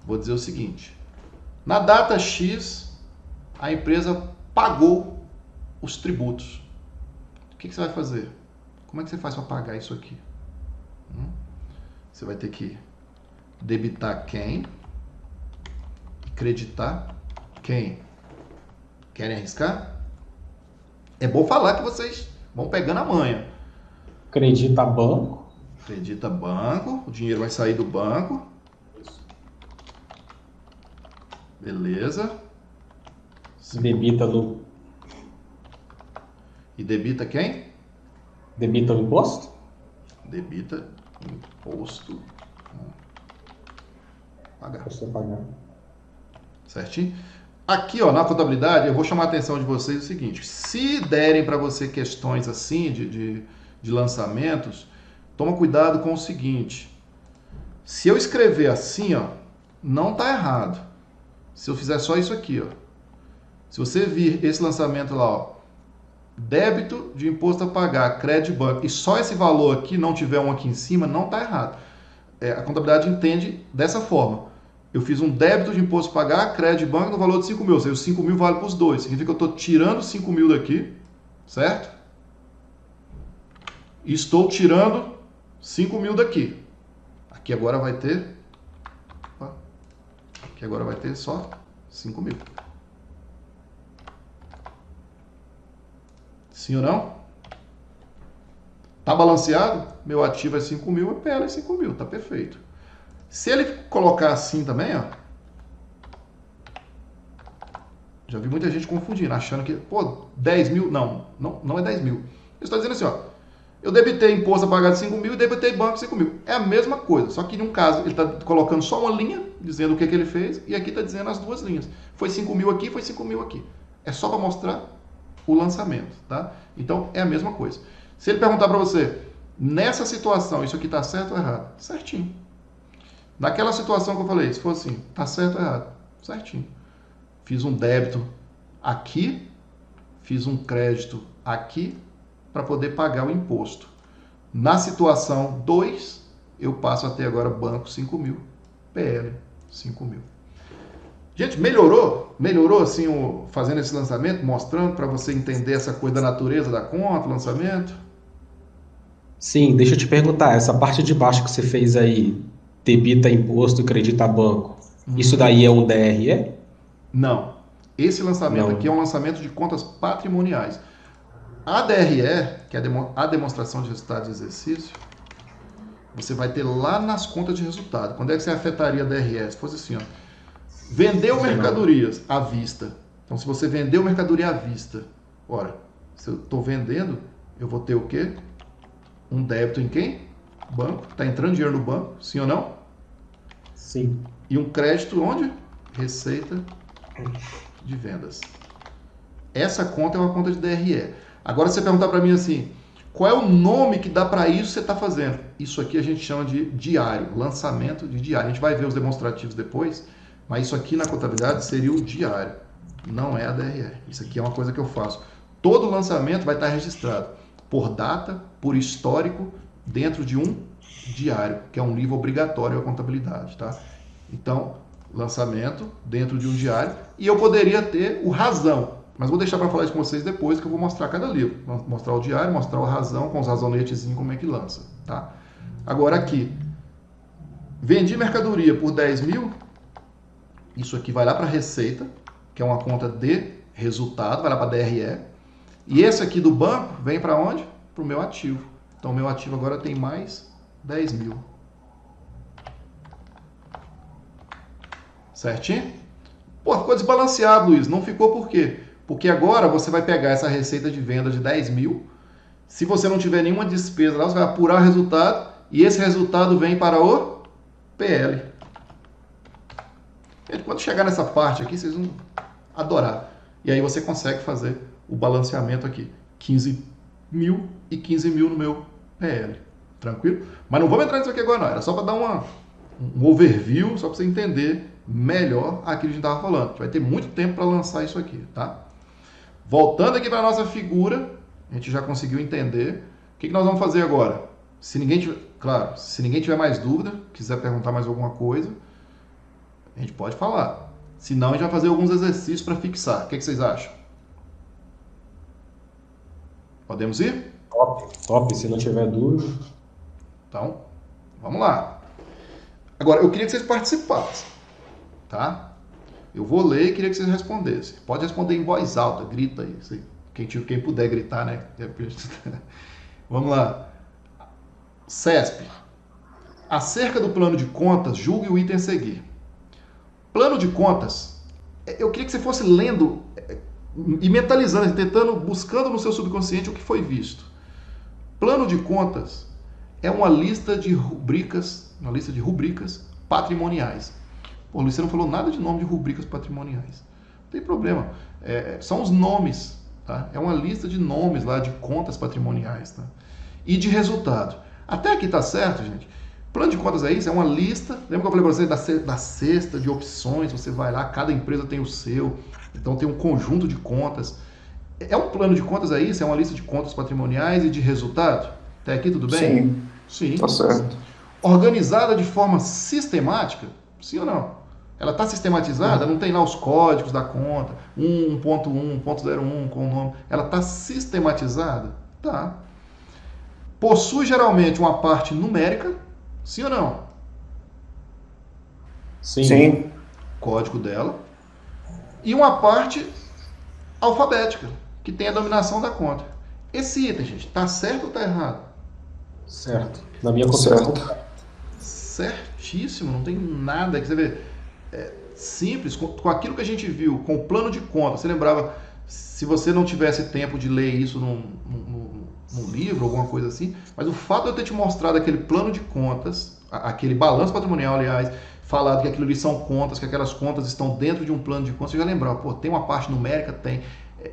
vou dizer o seguinte. Na data X, a empresa pagou os tributos. O que você vai fazer? Como é que você faz para pagar isso aqui? Você vai ter que debitar quem e creditar Quem? Querem arriscar? É bom falar que vocês vão pegando a manha. Acredita banco. Acredita banco, o dinheiro vai sair do banco. Beleza. Debita no. E debita quem? Debita o imposto? Debita imposto. Pagar. Você pagar. Certinho? Aqui, ó, na contabilidade, eu vou chamar a atenção de vocês o seguinte: se derem para você questões assim de lançamentos, toma cuidado com o seguinte: se eu escrever assim, ó, não tá errado. Se eu fizer só isso aqui, ó, se você vir esse lançamento lá, ó, débito de imposto a pagar, crédito de banco, e só esse valor aqui não tiver um aqui em cima, não tá errado. A contabilidade entende dessa forma. Eu fiz um débito de imposto a pagar, crédito de banco no valor de 5 mil. Ou seja, os 5 mil vale para os dois. Significa que eu estou tirando 5 mil daqui, certo? E estou tirando 5 mil daqui. Aqui agora vai ter... Aqui agora vai ter só 5 mil. Sim ou não? Tá balanceado? Meu ativo é 5 mil, a PL é 5 mil. Tá perfeito. Se ele colocar assim também, ó, já vi muita gente confundindo, achando que, pô, 10 mil, não é 10 mil. Eu estou dizendo assim, ó, eu debitei imposto a pagar de 5 mil e debitei banco de 5 mil. É a mesma coisa, só que em um caso ele está colocando só uma linha, dizendo o que ele fez, e aqui está dizendo as duas linhas. Foi 5 mil aqui, foi 5 mil aqui. É só para mostrar o lançamento, tá? Então, é a mesma coisa. Se ele perguntar para você, nessa situação, isso aqui está certo ou errado? Certinho. Naquela situação que eu falei, se for assim, tá certo ou errado? Certinho. Fiz um débito aqui, fiz um crédito aqui para poder pagar o imposto. Na situação 2, eu passo a ter agora banco 5 mil, PL 5 mil. Gente, melhorou? Melhorou assim, fazendo esse lançamento, mostrando para você entender essa coisa da natureza da conta, lançamento? Sim, deixa eu te perguntar, essa parte de baixo que você fez aí, debita imposto e credita banco, isso daí é um DRE? Não. Esse lançamento Não. aqui é um lançamento de contas patrimoniais. A DRE, que é a demonstração de resultado de exercício, você vai ter lá nas contas de resultado. Quando é que você afetaria a DRE? Se fosse assim, ó, vendeu mercadorias à vista. Então, se você vendeu mercadoria à vista, ora, se eu estou vendendo, eu vou ter o quê? Um débito em quem? Banco. Está entrando dinheiro no banco, sim ou não? Sim. E um crédito onde? Receita de vendas. Essa conta é uma conta de DRE. Agora, se você perguntar para mim assim, qual é o nome que dá para isso que você está fazendo? Isso aqui a gente chama de diário, lançamento de diário. A gente vai ver os demonstrativos depois, mas isso aqui na contabilidade seria o diário, não é a DRE. Isso aqui é uma coisa que eu faço. Todo lançamento vai estar registrado por data, por histórico, dentro de um diário, que é um livro obrigatório da contabilidade, tá? Então, lançamento dentro de um diário, e eu poderia ter o razão, mas vou deixar para falar isso com vocês depois, que eu vou mostrar cada livro. Vou mostrar o diário, mostrar o razão, com os razonetezinhos, como é que lança, tá? Agora aqui, vendi mercadoria por 10 mil, isso aqui vai lá para a receita, que é uma conta de resultado, vai lá para a DRE, e esse aqui do banco vem para onde? Para o meu ativo. Então, o meu ativo agora tem mais 10 mil. Certinho? Pô, ficou desbalanceado, Luiz. Não ficou por quê? Porque agora você vai pegar essa receita de venda de 10 mil. Se você não tiver nenhuma despesa lá, você vai apurar o resultado. E esse resultado vem para o PL. Quando chegar nessa parte aqui, vocês vão adorar. E aí você consegue fazer o balanceamento aqui. 15 mil e 15 mil no meu PL. Tranquilo? Mas não vamos entrar nisso aqui agora não. Era só para dar um overview, só para você entender melhor aquilo que a gente estava falando. A gente vai ter muito tempo para lançar isso aqui, tá? Voltando aqui para a nossa figura, a gente já conseguiu entender. O que nós vamos fazer agora? Se ninguém tiver mais dúvida, quiser perguntar mais alguma coisa, a gente pode falar. Se não, a gente vai fazer alguns exercícios para fixar. O que vocês acham? Podemos ir? Top, se não tiver dúvida. Então, vamos lá. Agora, eu queria que vocês participassem, tá? Eu vou ler e queria que vocês respondessem. Pode responder em voz alta, grita aí. Quem puder gritar, né? Vamos lá. CESP. Acerca do plano de contas, julgue o item a seguir. Plano de contas, eu queria que você fosse lendo e mentalizando, buscando no seu subconsciente o que foi visto. Plano de contas é uma lista de rubricas patrimoniais. Pô, Luiz, você não falou nada de nome de rubricas patrimoniais. Não tem problema. São os nomes, tá? É uma lista de nomes lá de contas patrimoniais, tá? E de resultado. Até aqui tá certo, gente? Plano de contas é isso, é uma lista. Lembra que eu falei para você da cesta de opções? Você vai lá, cada empresa tem o seu. Então tem um conjunto de contas. É um plano de contas é isso? É uma lista de contas patrimoniais e de resultado? Até aqui tudo bem? Sim. Tá certo. Organizada de forma sistemática? Sim ou não? Ela está sistematizada? Não tem lá os códigos da conta, 1.1, 1.01 com o nome. Ela está sistematizada? Tá. Possui geralmente uma parte numérica? Sim ou não? Sim. Código dela. E uma parte alfabética, que tem a dominação da conta. Esse item, gente, tá certo ou tá errado? Certo. Na minha concepção. Certíssimo, não tem nada que você vê. Simples, com aquilo que a gente viu, com o plano de conta. Você lembrava, se você não tivesse tempo de ler isso num livro, alguma coisa assim, mas o fato de eu ter te mostrado aquele plano de contas, aquele balanço patrimonial, aliás, falado que aquilo ali são contas, que aquelas contas estão dentro de um plano de contas, você já lembrava, pô, tem uma parte numérica? Tem.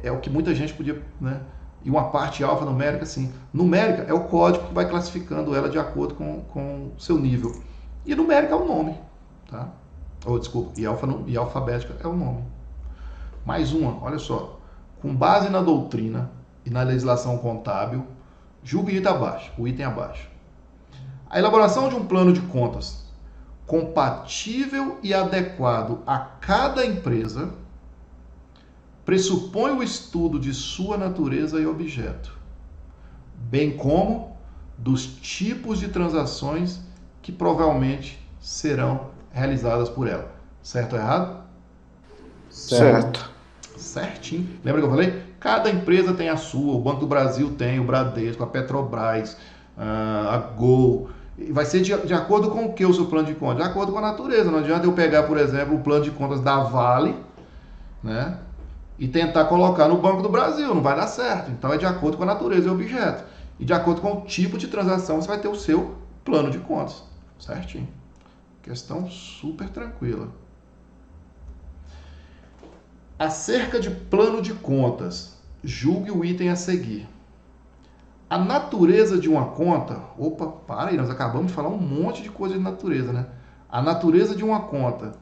É o que muita gente podia, né? E uma parte alfanumérica, sim. Numérica é o código que vai classificando ela de acordo com o seu nível. E numérica é o nome, tá? Desculpa, e alfabética é o nome. Mais uma, olha só. Com base na doutrina e na legislação contábil, julgue o item abaixo. A elaboração de um plano de contas compatível e adequado a cada empresa pressupõe o estudo de sua natureza e objeto, bem como dos tipos de transações que provavelmente serão realizadas por ela. Certo ou errado? Certo. Certinho. Lembra que eu falei? Cada empresa tem a sua. O Banco do Brasil tem, o Bradesco, a Petrobras, a Gol. Vai ser de acordo com o que o seu plano de contas? De acordo com a natureza. Não adianta eu pegar, por exemplo, o plano de contas da Vale, né, e tentar colocar no Banco do Brasil. Não vai dar certo. Então é de acordo com a natureza e o objeto. E de acordo com o tipo de transação, você vai ter o seu plano de contas. Certinho. Questão super tranquila. Acerca de plano de contas, julgue o item a seguir. A natureza de uma conta... Opa, para aí, nós acabamos de falar um monte de coisa de natureza, né? A natureza de uma conta,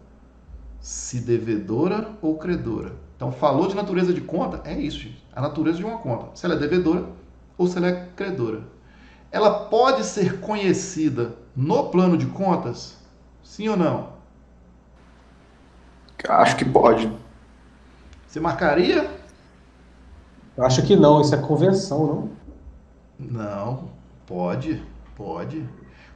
se devedora ou credora. Então, falou de natureza de conta, é isso, gente. A natureza de uma conta, se ela é devedora ou se ela é credora. Ela pode ser conhecida no plano de contas? Sim ou não? Acho que pode. Você marcaria? Acho que não, isso é convenção, não? Não, pode.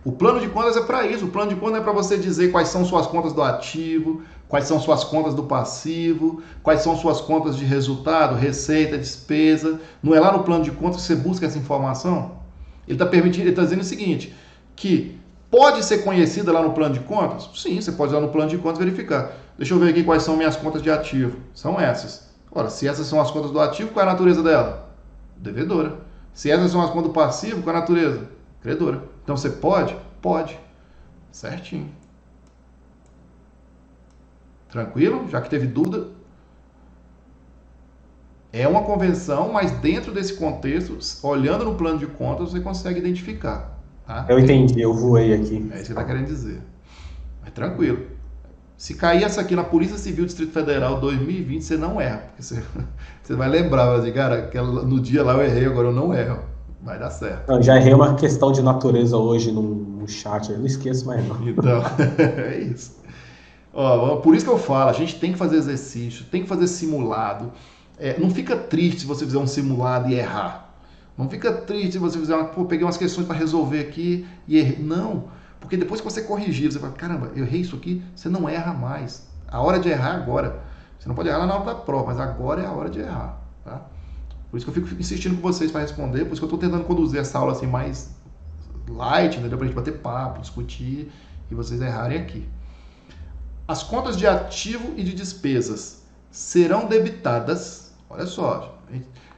O plano de contas é para isso. O plano de contas é para você dizer quais são suas contas do ativo, quais são suas contas do passivo, quais são suas contas de resultado, receita, despesa. Não é lá no plano de contas que você busca essa informação? Ele está dizendo o seguinte, que pode ser conhecida lá no plano de contas? Sim, você pode ir lá no plano de contas verificar. Deixa eu ver aqui quais são minhas contas de ativo. São essas. Ora, se essas são as contas do ativo, qual é a natureza dela? Devedora. Se essas são as contas do passivo, qual é a natureza? Credora. Então você pode? Pode. Certinho. Tranquilo? Já que teve dúvida. É uma convenção, mas dentro desse contexto, olhando no plano de contas, você consegue identificar. Tá? Eu entendi, eu voei aqui. É isso que você está querendo dizer. Mas tranquilo. Se cair essa aqui na Polícia Civil Distrito Federal 2020, você não erra. Porque você vai lembrar, vai dizer, cara, no dia lá eu errei, agora eu não erro. Vai dar certo. Eu já errei uma questão de natureza hoje no chat, eu não esqueço mais não. Então, é isso. Ó, por isso que eu falo, a gente tem que fazer exercício, tem que fazer simulado. Não fica triste se você fizer um simulado e errar. Não fica triste se você fizer peguei umas questões para resolver aqui e errei. Não, porque depois que você corrigir, você fala, caramba, eu errei isso aqui, você não erra mais. A hora de errar é agora. Você não pode errar lá na hora da prova, mas agora é a hora de errar. Tá? Por isso que eu fico insistindo com vocês para responder, por isso que eu estou tentando conduzir essa aula assim mais light, né? Para a gente bater papo, discutir e vocês errarem aqui. As contas de ativo e de despesas serão debitadas. Olha só.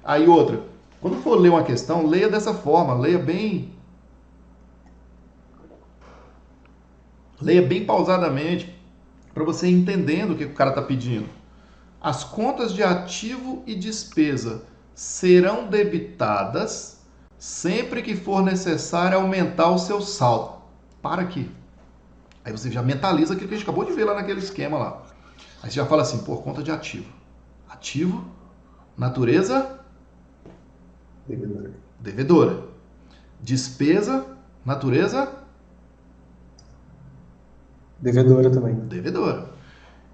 Aí outra. Quando for ler uma questão, leia dessa forma. Leia bem pausadamente para você ir entendendo o que o cara está pedindo. As contas de ativo e despesa serão debitadas sempre que for necessário aumentar o seu saldo. Para aqui. Aí você já mentaliza aquilo que a gente acabou de ver lá naquele esquema lá. Aí você já fala assim, pô, conta de ativo. Ativo, natureza? Devedora. Despesa, natureza? Devedora também. Devedora.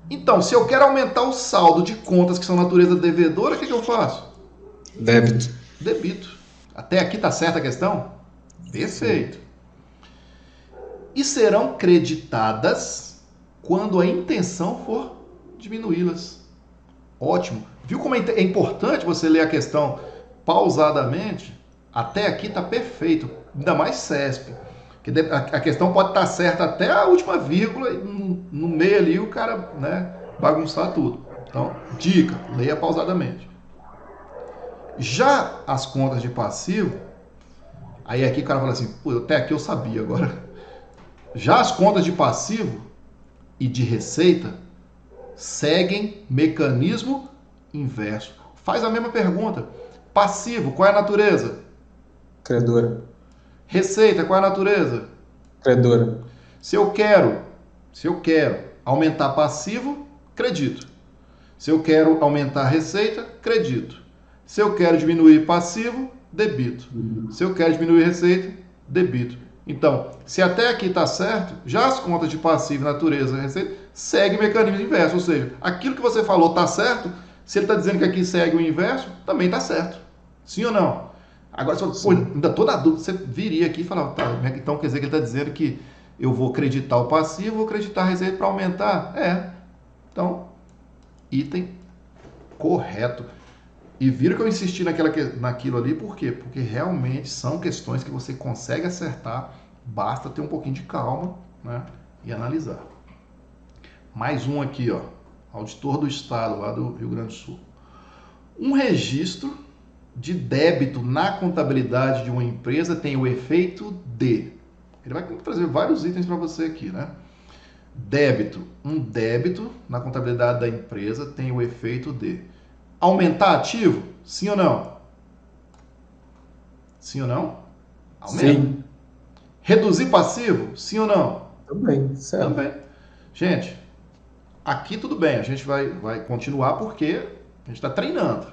Então, se eu quero aumentar o saldo de contas que são natureza devedora, o que eu faço? Débito. Debito. Até aqui tá certa a questão? Perfeito. E serão creditadas quando a intenção for diminuí-las. Ótimo. Viu como é importante você ler a questão pausadamente? Até aqui tá perfeito. Ainda mais CESP. Porque a questão pode estar certa até a última vírgula e no meio ali o cara, né, bagunçar tudo. Então, dica, leia pausadamente. Já as contas de passivo, aí aqui o cara fala assim, pô, até aqui eu sabia agora. Já as contas de passivo e de receita seguem mecanismo inverso. Faz a mesma pergunta. Passivo, qual é a natureza? Credora. Receita, qual é a natureza? Credora. Se eu quero aumentar passivo, credito. Se eu quero aumentar receita, credito. Se eu quero diminuir passivo, debito. Se eu quero diminuir receita, debito. Então, se até aqui está certo, já as contas de passivo, natureza e receita seguem o mecanismo inverso. Ou seja, aquilo que você falou está certo, se ele está dizendo que aqui segue o inverso, também está certo. Sim ou não? Agora, se pô, ainda estou na dúvida, você viria aqui e falava, tá, então quer dizer que ele está dizendo que eu vou creditar o passivo, vou creditar a receita para aumentar? Então, item correto. E viram que eu insisti naquilo ali, por quê? Porque realmente são questões que você consegue acertar, basta ter um pouquinho de calma, né, e analisar. Mais um aqui, ó, auditor do Estado, lá do Rio Grande do Sul. Um registro de débito na contabilidade de uma empresa tem o efeito de... Ele vai trazer vários itens para você aqui, né? Débito. Um débito na contabilidade da empresa tem o efeito de... Aumentar ativo? Sim ou não? Sim ou não? Aumenta. Sim. Reduzir passivo? Sim ou não? Também, certo. Também. Gente, aqui tudo bem, a gente vai continuar porque a gente está treinando.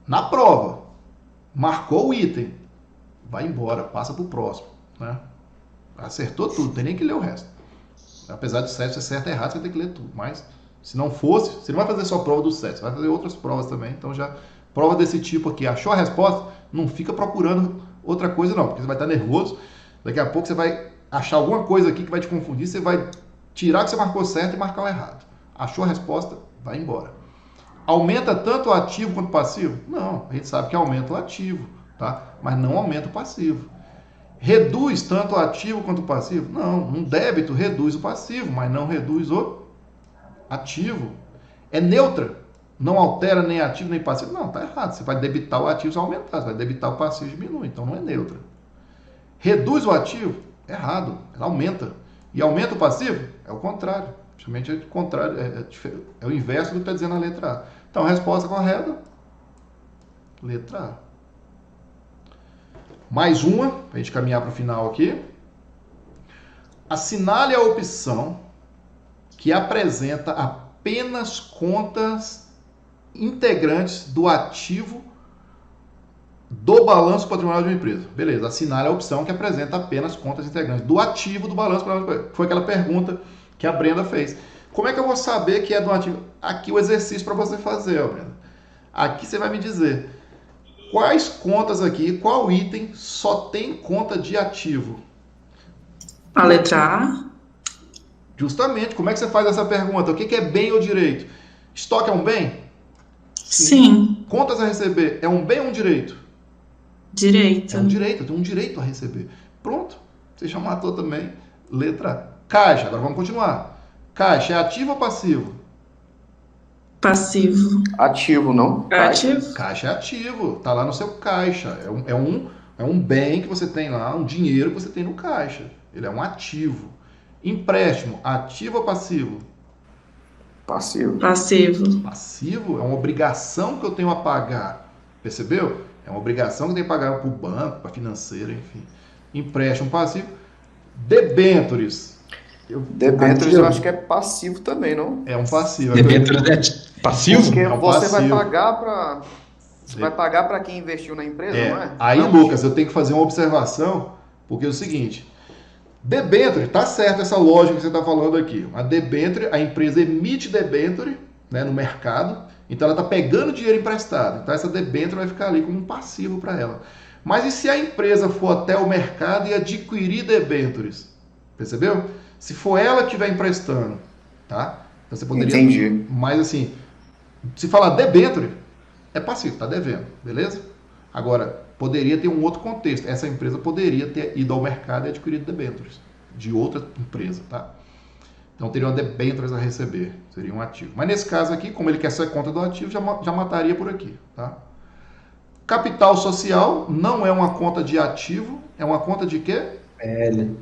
Na prova, marcou o item, vai embora, passa para o próximo, né? Acertou tudo, não tem nem que ler o resto. Apesar de certo ser certo e errado, você tem que ler tudo, mas... Se não fosse, você não vai fazer só prova do SET, você vai fazer outras provas também. Então já, prova desse tipo aqui, achou a resposta, não fica procurando outra coisa não, porque você vai estar nervoso. Daqui a pouco você vai achar alguma coisa aqui que vai te confundir, você vai tirar que você marcou certo e marcar o errado. Achou a resposta, vai embora. Aumenta tanto o ativo quanto o passivo? Não, a gente sabe que aumenta o ativo, tá? Mas não aumenta o passivo. Reduz tanto o ativo quanto o passivo? Não, um débito reduz o passivo, mas não reduz o ativo. É neutra, não altera nem ativo nem passivo. Não, tá errado. Você vai debitar o ativo, você vai aumentar. Você vai debitar o passivo, diminui. Então não é neutra. Reduz o ativo? Errado. Ela aumenta. E aumenta o passivo? É o contrário. Justamente é o contrário. É o inverso do que está dizendo a letra A. Então a resposta correta, letra A. Mais uma, para a gente caminhar para o final aqui. Assinale a opção que apresenta apenas contas integrantes do ativo do balanço patrimonial de uma empresa. Beleza, assinale a opção que apresenta apenas contas integrantes do ativo do balanço patrimonial. Foi aquela pergunta que a Brenda fez. Como é que eu vou saber que é do ativo? Aqui o exercício para você fazer, ó, Brenda. Aqui você vai me dizer quais contas aqui, qual item só tem conta de ativo. A letra A. Justamente, como é que você faz essa pergunta? O que é bem ou direito? Estoque é um bem? Sim. Contas a receber é um bem ou um direito? Direito. É um direito, eu tenho um direito a receber. Pronto, você já matou também. Letra A. Caixa, agora vamos continuar. Caixa é ativo ou passivo? Passivo. Ativo, não? Caixa. Ativo. Caixa é ativo, tá lá no seu caixa. É um bem que você tem lá, um dinheiro que você tem no caixa. Ele é um ativo. Empréstimo, ativo ou passivo? Passivo. Passivo. Passivo é uma obrigação que eu tenho a pagar. Percebeu? É uma obrigação que eu tenho a pagar para o banco, para a financeira, enfim. Empréstimo passivo. Debêntures. Debêntures eu acho que é passivo também, não? É um passivo. Debêntures é passivo? Porque É um você vai passivo. pagar para Você vai pagar para quem investiu na empresa, não é? Aí, Não, Lucas, eu tenho que fazer uma observação, porque é o seguinte: debênture, tá certo essa lógica que você está falando aqui. A debênture, a empresa emite debênture, né, no mercado, então ela está pegando dinheiro emprestado. Então essa debênture vai ficar ali como um passivo para ela. Mas e se a empresa for até o mercado e adquirir debêntures? Percebeu? Se for ela que estiver emprestando, tá? Então você poderia. Entendi. Mas assim, se falar debênture, é passivo, está devendo, beleza? Agora, poderia ter um outro contexto. Essa empresa poderia ter ido ao mercado e adquirido debêntures de outra empresa, tá? Então teriam debêntures a receber, seria um ativo. Mas nesse caso aqui, como ele quer ser conta do ativo, já mataria por aqui, tá? Capital social não é uma conta de ativo, é uma conta de quê? PL.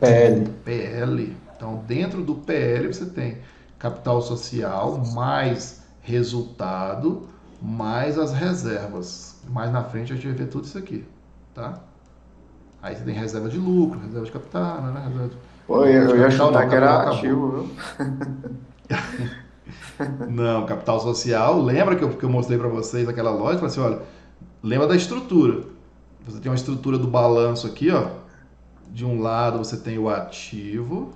PL. Então, dentro do PL você tem capital social mais resultado mais as reservas. Mais na frente a gente vai ver tudo isso aqui, tá? Aí você tem reserva de lucro, reserva de capital, né? Reserva de... Pô, eu ia chutar não, que era acabou. ativo, viu? Não, capital social, lembra que eu mostrei para vocês aquela loja? Falei assim, olha, lembra da estrutura. Você tem uma estrutura do balanço aqui, ó. De um lado você tem o ativo,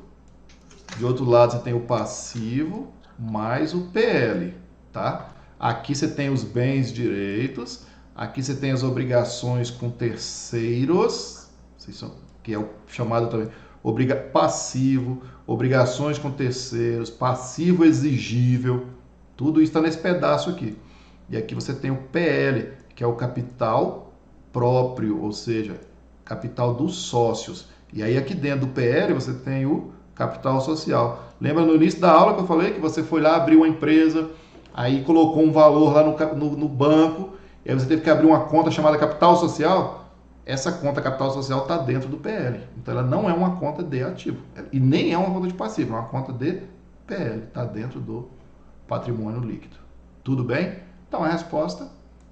de outro lado você tem o passivo, mais o PL, tá? Aqui você tem os bens direitos, aqui você tem as obrigações com terceiros, que é o chamado também passivo, obrigações com terceiros, passivo exigível, tudo isso está nesse pedaço aqui. E aqui você tem o PL, que é o capital próprio, ou seja, capital dos sócios. E aí aqui dentro do PL você tem o capital social. Lembra no início da aula que eu falei que você foi lá, abriu uma empresa, aí colocou um valor lá no banco, e aí você teve que abrir uma conta chamada capital social? Essa conta capital social está dentro do PL. Então ela não é uma conta de ativo. E nem é uma conta de passivo, é uma conta de PL. Está dentro do patrimônio líquido. Tudo bem? Então a resposta...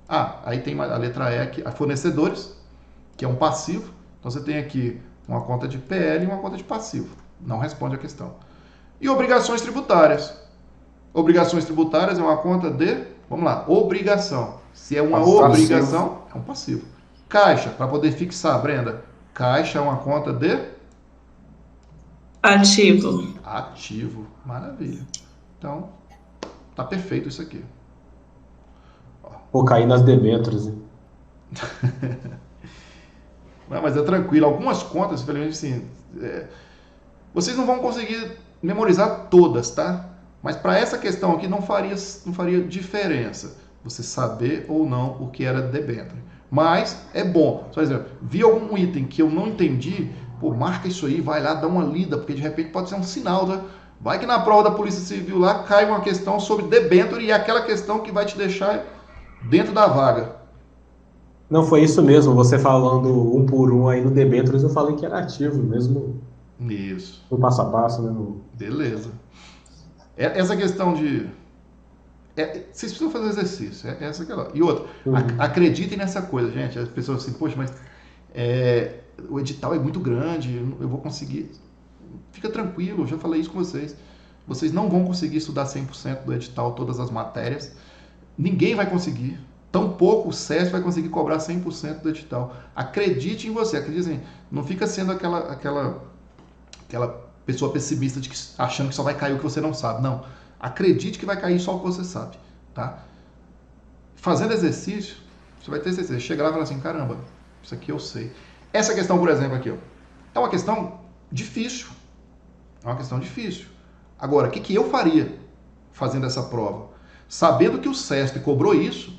aí tem a letra E aqui, a fornecedores, que é um passivo. Então você tem aqui uma conta de PL e uma conta de passivo. Não responde a questão. E obrigações tributárias. Obrigações tributárias é uma conta de... Vamos lá, obrigação. Se é uma obrigação, é um passivo. Caixa, para poder fixar, Brenda. Caixa é uma conta de... Ativo. Ativo. Maravilha. Então, tá perfeito isso aqui. Pô, cair nas debêntures, hein? Não, mas é tranquilo. Algumas contas, infelizmente, assim... vocês não vão conseguir memorizar todas, tá? Mas para essa questão aqui não faria diferença você saber ou não o que era debênture. Mas é bom. Por exemplo, vi algum item que eu não entendi, pô, marca isso aí, vai lá, dá uma lida, porque de repente pode ser um sinal, tá? Vai que na prova da Polícia Civil lá cai uma questão sobre debênture e é aquela questão que vai te deixar dentro da vaga. Não, foi isso mesmo. Você falando um por um aí no debêntures, eu falei que era ativo mesmo. Isso. No passo a passo, né? Beleza. Essa questão de... vocês precisam fazer exercício. Essa que é lá. E outra, acreditem nessa coisa, gente. As pessoas assim, poxa, mas o edital é muito grande, eu vou conseguir... Fica tranquilo, eu já falei isso com vocês. Vocês não vão conseguir estudar 100% do edital, todas as matérias. Ninguém vai conseguir. Tampouco o SESC vai conseguir cobrar 100% do edital. Acredite em você. Acredite assim, não fica sendo aquela pessoa pessimista achando que só vai cair o que você não sabe. Não. Acredite que vai cair só o que você sabe. Tá? Fazendo exercício, você vai ter certeza. Chega lá e fala assim, caramba, isso aqui eu sei. Essa questão, por exemplo, aqui, ó, é uma questão difícil. É uma questão difícil. Agora, o que eu faria fazendo essa prova? Sabendo que o SESP cobrou isso,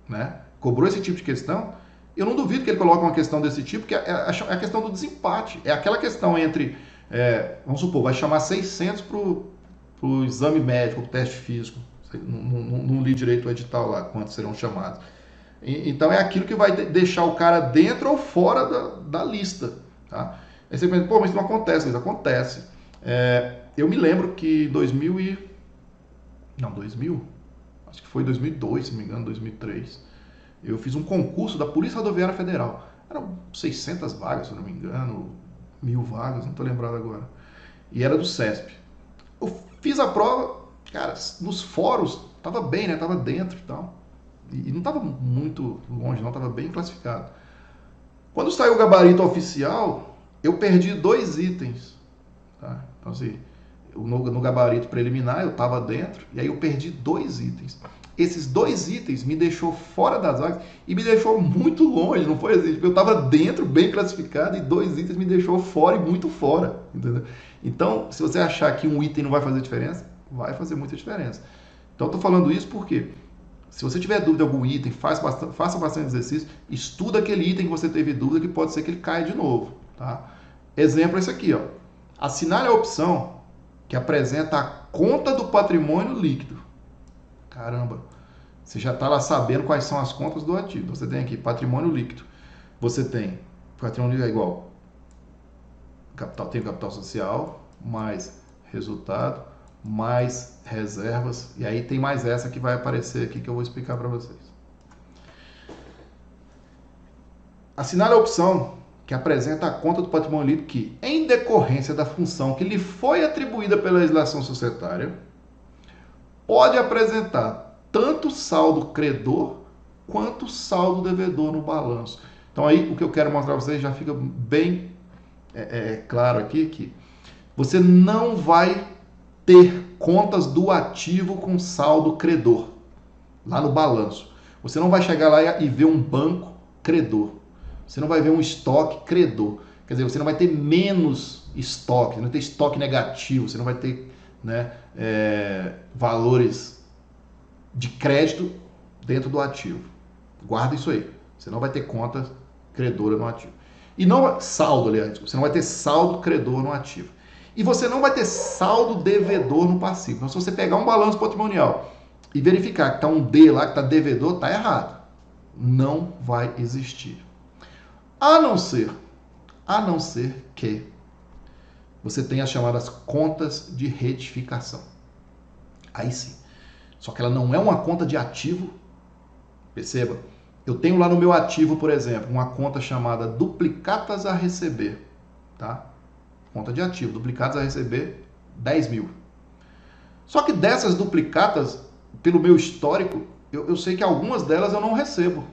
né? Cobrou esse tipo de questão, eu não duvido que ele coloque uma questão desse tipo, que é a questão do desempate. É aquela questão entre, vamos supor, vai chamar 600 para o exame médico, para o teste físico. Não li direito o edital lá, quantos serão chamados. Então é aquilo que vai deixar o cara dentro ou fora da lista. Tá? Aí você pensa, pô, mas isso não acontece. Isso acontece. Eu me lembro que 2000, acho que foi 2002, se não me engano, 2003, eu fiz um concurso da Polícia Rodoviária Federal. Eram 600 vagas, se não me engano, 1000 vagas, não estou lembrado agora. E era do SESP. Eu fiz a prova, cara, nos fóruns, estava bem, né? Estava dentro e tal. E não estava muito longe, não, estava bem classificado. Quando saiu o gabarito oficial, eu perdi 2 itens. Tá? Então, assim, no gabarito preliminar eu estava dentro, e aí eu perdi 2 itens. Esses 2 itens me deixou fora das vagas e me deixou muito longe, não foi assim? Eu estava dentro, bem classificado, e 2 itens me deixou fora e muito fora, entendeu? Então, se você achar que um item não vai fazer diferença, vai fazer muita diferença. Então, eu estou falando isso porque, se você tiver dúvida de algum item, faça bastante exercício, estuda aquele item que você teve dúvida, que pode ser que ele caia de novo. Tá? Exemplo é esse aqui. Ó. Assinale a opção que apresenta a conta do patrimônio líquido. Caramba, você já está lá sabendo quais são as contas do ativo. Você tem aqui patrimônio líquido. Você tem, patrimônio líquido é igual, tem o capital social, mais resultado, mais reservas, e aí tem mais essa que vai aparecer aqui que eu vou explicar para vocês. Assinale a opção que apresenta a conta do patrimônio líquido que, em decorrência da função que lhe foi atribuída pela legislação societária, pode apresentar tanto saldo credor quanto saldo devedor no balanço. Então aí o que eu quero mostrar para vocês já fica bem claro aqui, que você não vai ter contas do ativo com saldo credor lá no balanço. Você não vai chegar lá e ver um banco credor. Você não vai ver um estoque credor. Quer dizer, você não vai ter menos estoque, você não vai ter estoque negativo, você não vai ter, né, valores de crédito dentro do ativo. Guarda isso aí. Você não vai ter conta credora no ativo. E não saldo, aliás, você não vai ter saldo credor no ativo. E você não vai ter saldo devedor no passivo. Então, se você pegar um balanço patrimonial e verificar que está um D lá, que está devedor, está errado. Não vai existir. A não ser que você tenha as chamadas contas de retificação. Aí sim. Só que ela não é uma conta de ativo. Perceba, eu tenho lá no meu ativo, por exemplo, uma conta chamada duplicatas a receber. Tá? Conta de ativo, duplicatas a receber 10 mil. Só que dessas duplicatas, pelo meu histórico, eu sei que algumas delas eu não recebo.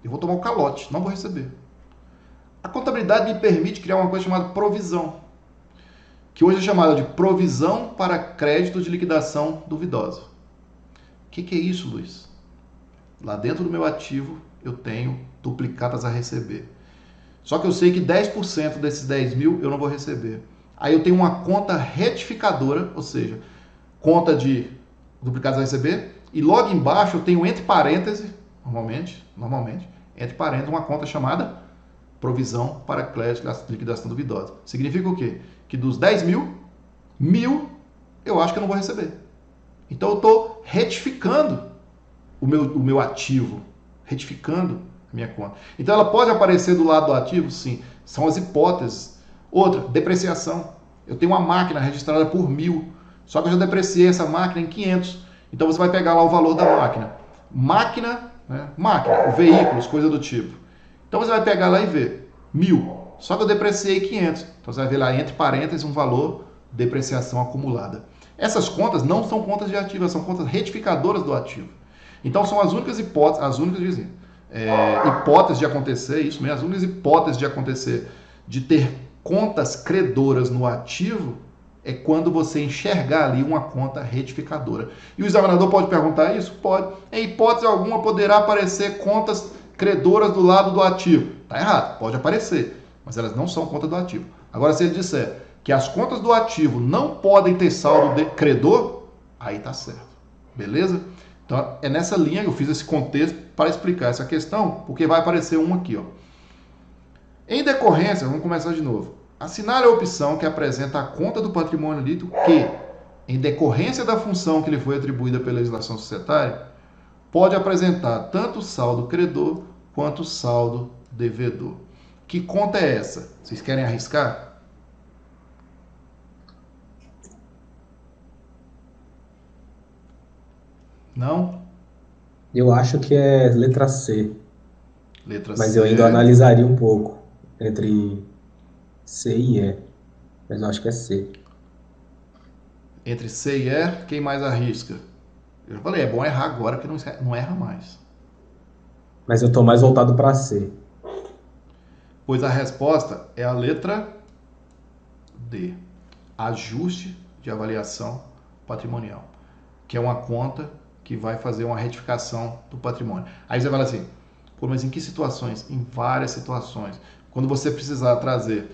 Eu vou tomar o calote, não vou receber. A contabilidade me permite criar uma coisa chamada provisão, que hoje é chamada de provisão para crédito de liquidação duvidosa. O que é isso, Luiz? Lá dentro do meu ativo eu tenho duplicatas a receber. Só que eu sei que 10% desses 10 mil eu não vou receber. Aí eu tenho uma conta retificadora, ou seja, conta de duplicados a receber, e logo embaixo eu tenho entre parênteses, normalmente, entre parênteses, uma conta chamada provisão para crédito de liquidação duvidosa. Significa o quê? Que dos 10 mil, 1.000 eu acho que eu não vou receber. Então eu estou retificando o meu ativo, retificando a minha conta. Então ela pode aparecer do lado do ativo? Sim. São as hipóteses. Outra, depreciação. Eu tenho uma máquina registrada por 1.000, só que eu já depreciei essa máquina em 500. Então você vai pegar lá o valor da máquina. Máquina, veículos, coisa do tipo. Então você vai pegar lá e ver 1.000, só que eu depreciei 500. Então você vai ver lá entre parênteses um valor depreciação acumulada. Essas contas não são contas de ativo, são contas retificadoras do ativo. Então são as únicas hipóteses, hipóteses de acontecer, isso mesmo, as únicas hipóteses de acontecer de ter contas credoras no ativo é quando você enxergar ali uma conta retificadora. E o examinador pode perguntar isso? Pode. Em hipótese alguma poderá aparecer contas credoras do lado do ativo. Está errado, pode aparecer, mas elas não são conta do ativo. Agora, se ele disser, que as contas do ativo não podem ter saldo de credor, aí tá certo. Beleza? Então é nessa linha que eu fiz esse contexto para explicar essa questão, porque vai aparecer um aqui, ó. Em decorrência, vamos começar de novo. Assinale a opção que apresenta a conta do patrimônio líquido que, em decorrência da função que lhe foi atribuída pela legislação societária, pode apresentar tanto o saldo credor quanto o saldo devedor. Que conta é essa? Vocês querem arriscar? Não? Eu acho que é letra C, Letra mas C. eu ainda analisaria um pouco entre C e E, mas eu acho que é C. Entre C e E, quem mais arrisca? Eu falei, é bom errar agora, porque não erra mais. Mas eu estou mais voltado para C. Pois a resposta é a letra D. Ajuste de avaliação patrimonial, que é uma conta que vai fazer uma retificação do patrimônio. Aí você fala assim, pô, mas em que situações? Em várias situações. Quando você precisar trazer,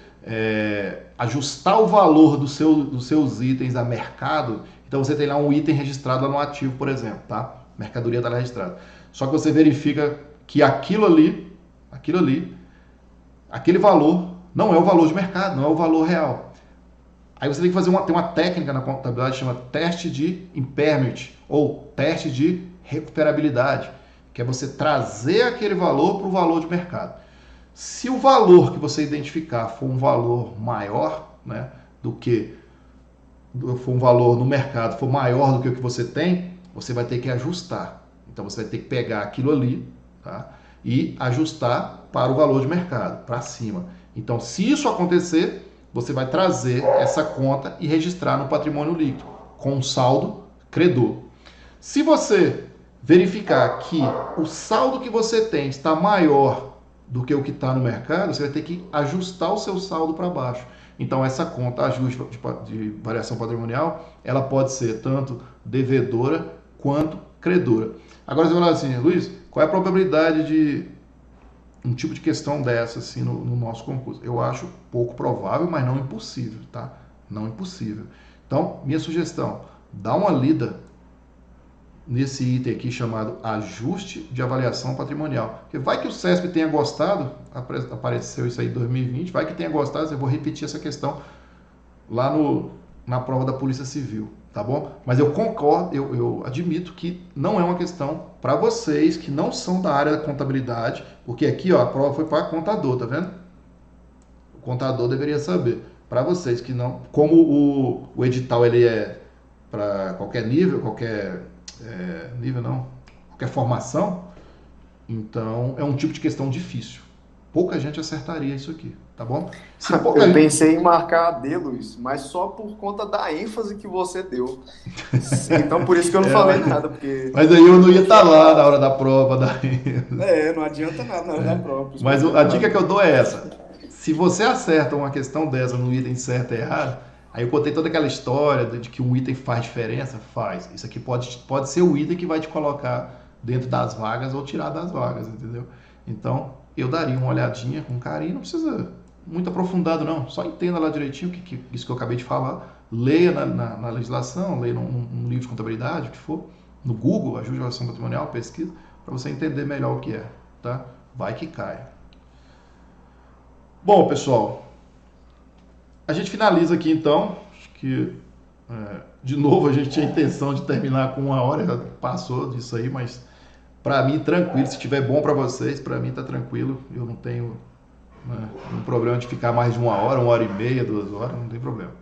ajustar o valor dos seus itens a mercado, então você tem lá um item registrado lá no ativo, por exemplo, tá? Mercadoria está lá registrada. Só que você verifica que aquele valor não é o valor de mercado, não é o valor real. Aí você tem que fazer tem uma técnica na contabilidade que chama teste de impairment ou teste de recuperabilidade, que é você trazer aquele valor para o valor de mercado. Se o valor que você identificar for um valor maior, né, for um valor no mercado, for maior do que o que você tem, você vai ter que ajustar. Então você vai ter que pegar aquilo ali, tá, e ajustar para o valor de mercado, para cima. Então, se isso acontecer, você vai trazer essa conta e registrar no patrimônio líquido, com saldo credor. Se você verificar que o saldo que você tem está maior do que o que está no mercado, você vai ter que ajustar o seu saldo para baixo. Então, essa conta, ajuste de variação patrimonial, ela pode ser tanto devedora quanto credora. Agora você vai falar assim, Luiz, qual é a probabilidade de um tipo de questão dessa assim, no nosso concurso? Eu acho pouco provável, mas não impossível, tá? Não impossível. Então, minha sugestão, dá uma lida nesse item aqui chamado ajuste de avaliação patrimonial. Porque vai que o CESP tenha gostado, apareceu isso aí em 2020, vai que tenha gostado, eu vou repetir essa questão lá na prova da Polícia Civil, tá bom? Mas eu concordo, eu admito que não é uma questão para vocês que não são da área da contabilidade, porque aqui ó, a prova foi para contador, tá vendo? O contador deveria saber. Para vocês que não, como o edital ele é para qualquer nível, qualquer formação, então é um tipo de questão difícil. Pouca gente acertaria isso aqui, tá bom? Eu pensei em marcar a D, Luiz, mas só por conta da ênfase que você deu. Então por isso que eu não falei nada, porque... Mas aí eu não ia estar lá na hora da prova da não adianta nada na hora da prova. Mas a dica que eu dou é essa. Se você acerta uma questão dessa no item certo e errado, aí eu contei toda aquela história de que um item faz diferença, faz. Isso aqui pode ser o item que vai te colocar dentro das vagas ou tirar das vagas, entendeu? Então, eu daria uma olhadinha com carinho, não precisa muito aprofundado não, só entenda lá direitinho isso que eu acabei de falar, leia na legislação, leia num livro de contabilidade, o que for, no Google, ajuste de avaliação patrimonial, pesquisa, para você entender melhor o que é, tá? Vai que cai. Bom, pessoal, a gente finaliza aqui então, acho que, de novo, a gente tinha a intenção de terminar com 1 hora, já passou disso aí, mas para mim, tranquilo, se estiver bom para vocês, para mim tá tranquilo, eu não tenho um problema de ficar mais de 1 hora, 1 hora e meia, 2 horas, não tem problema.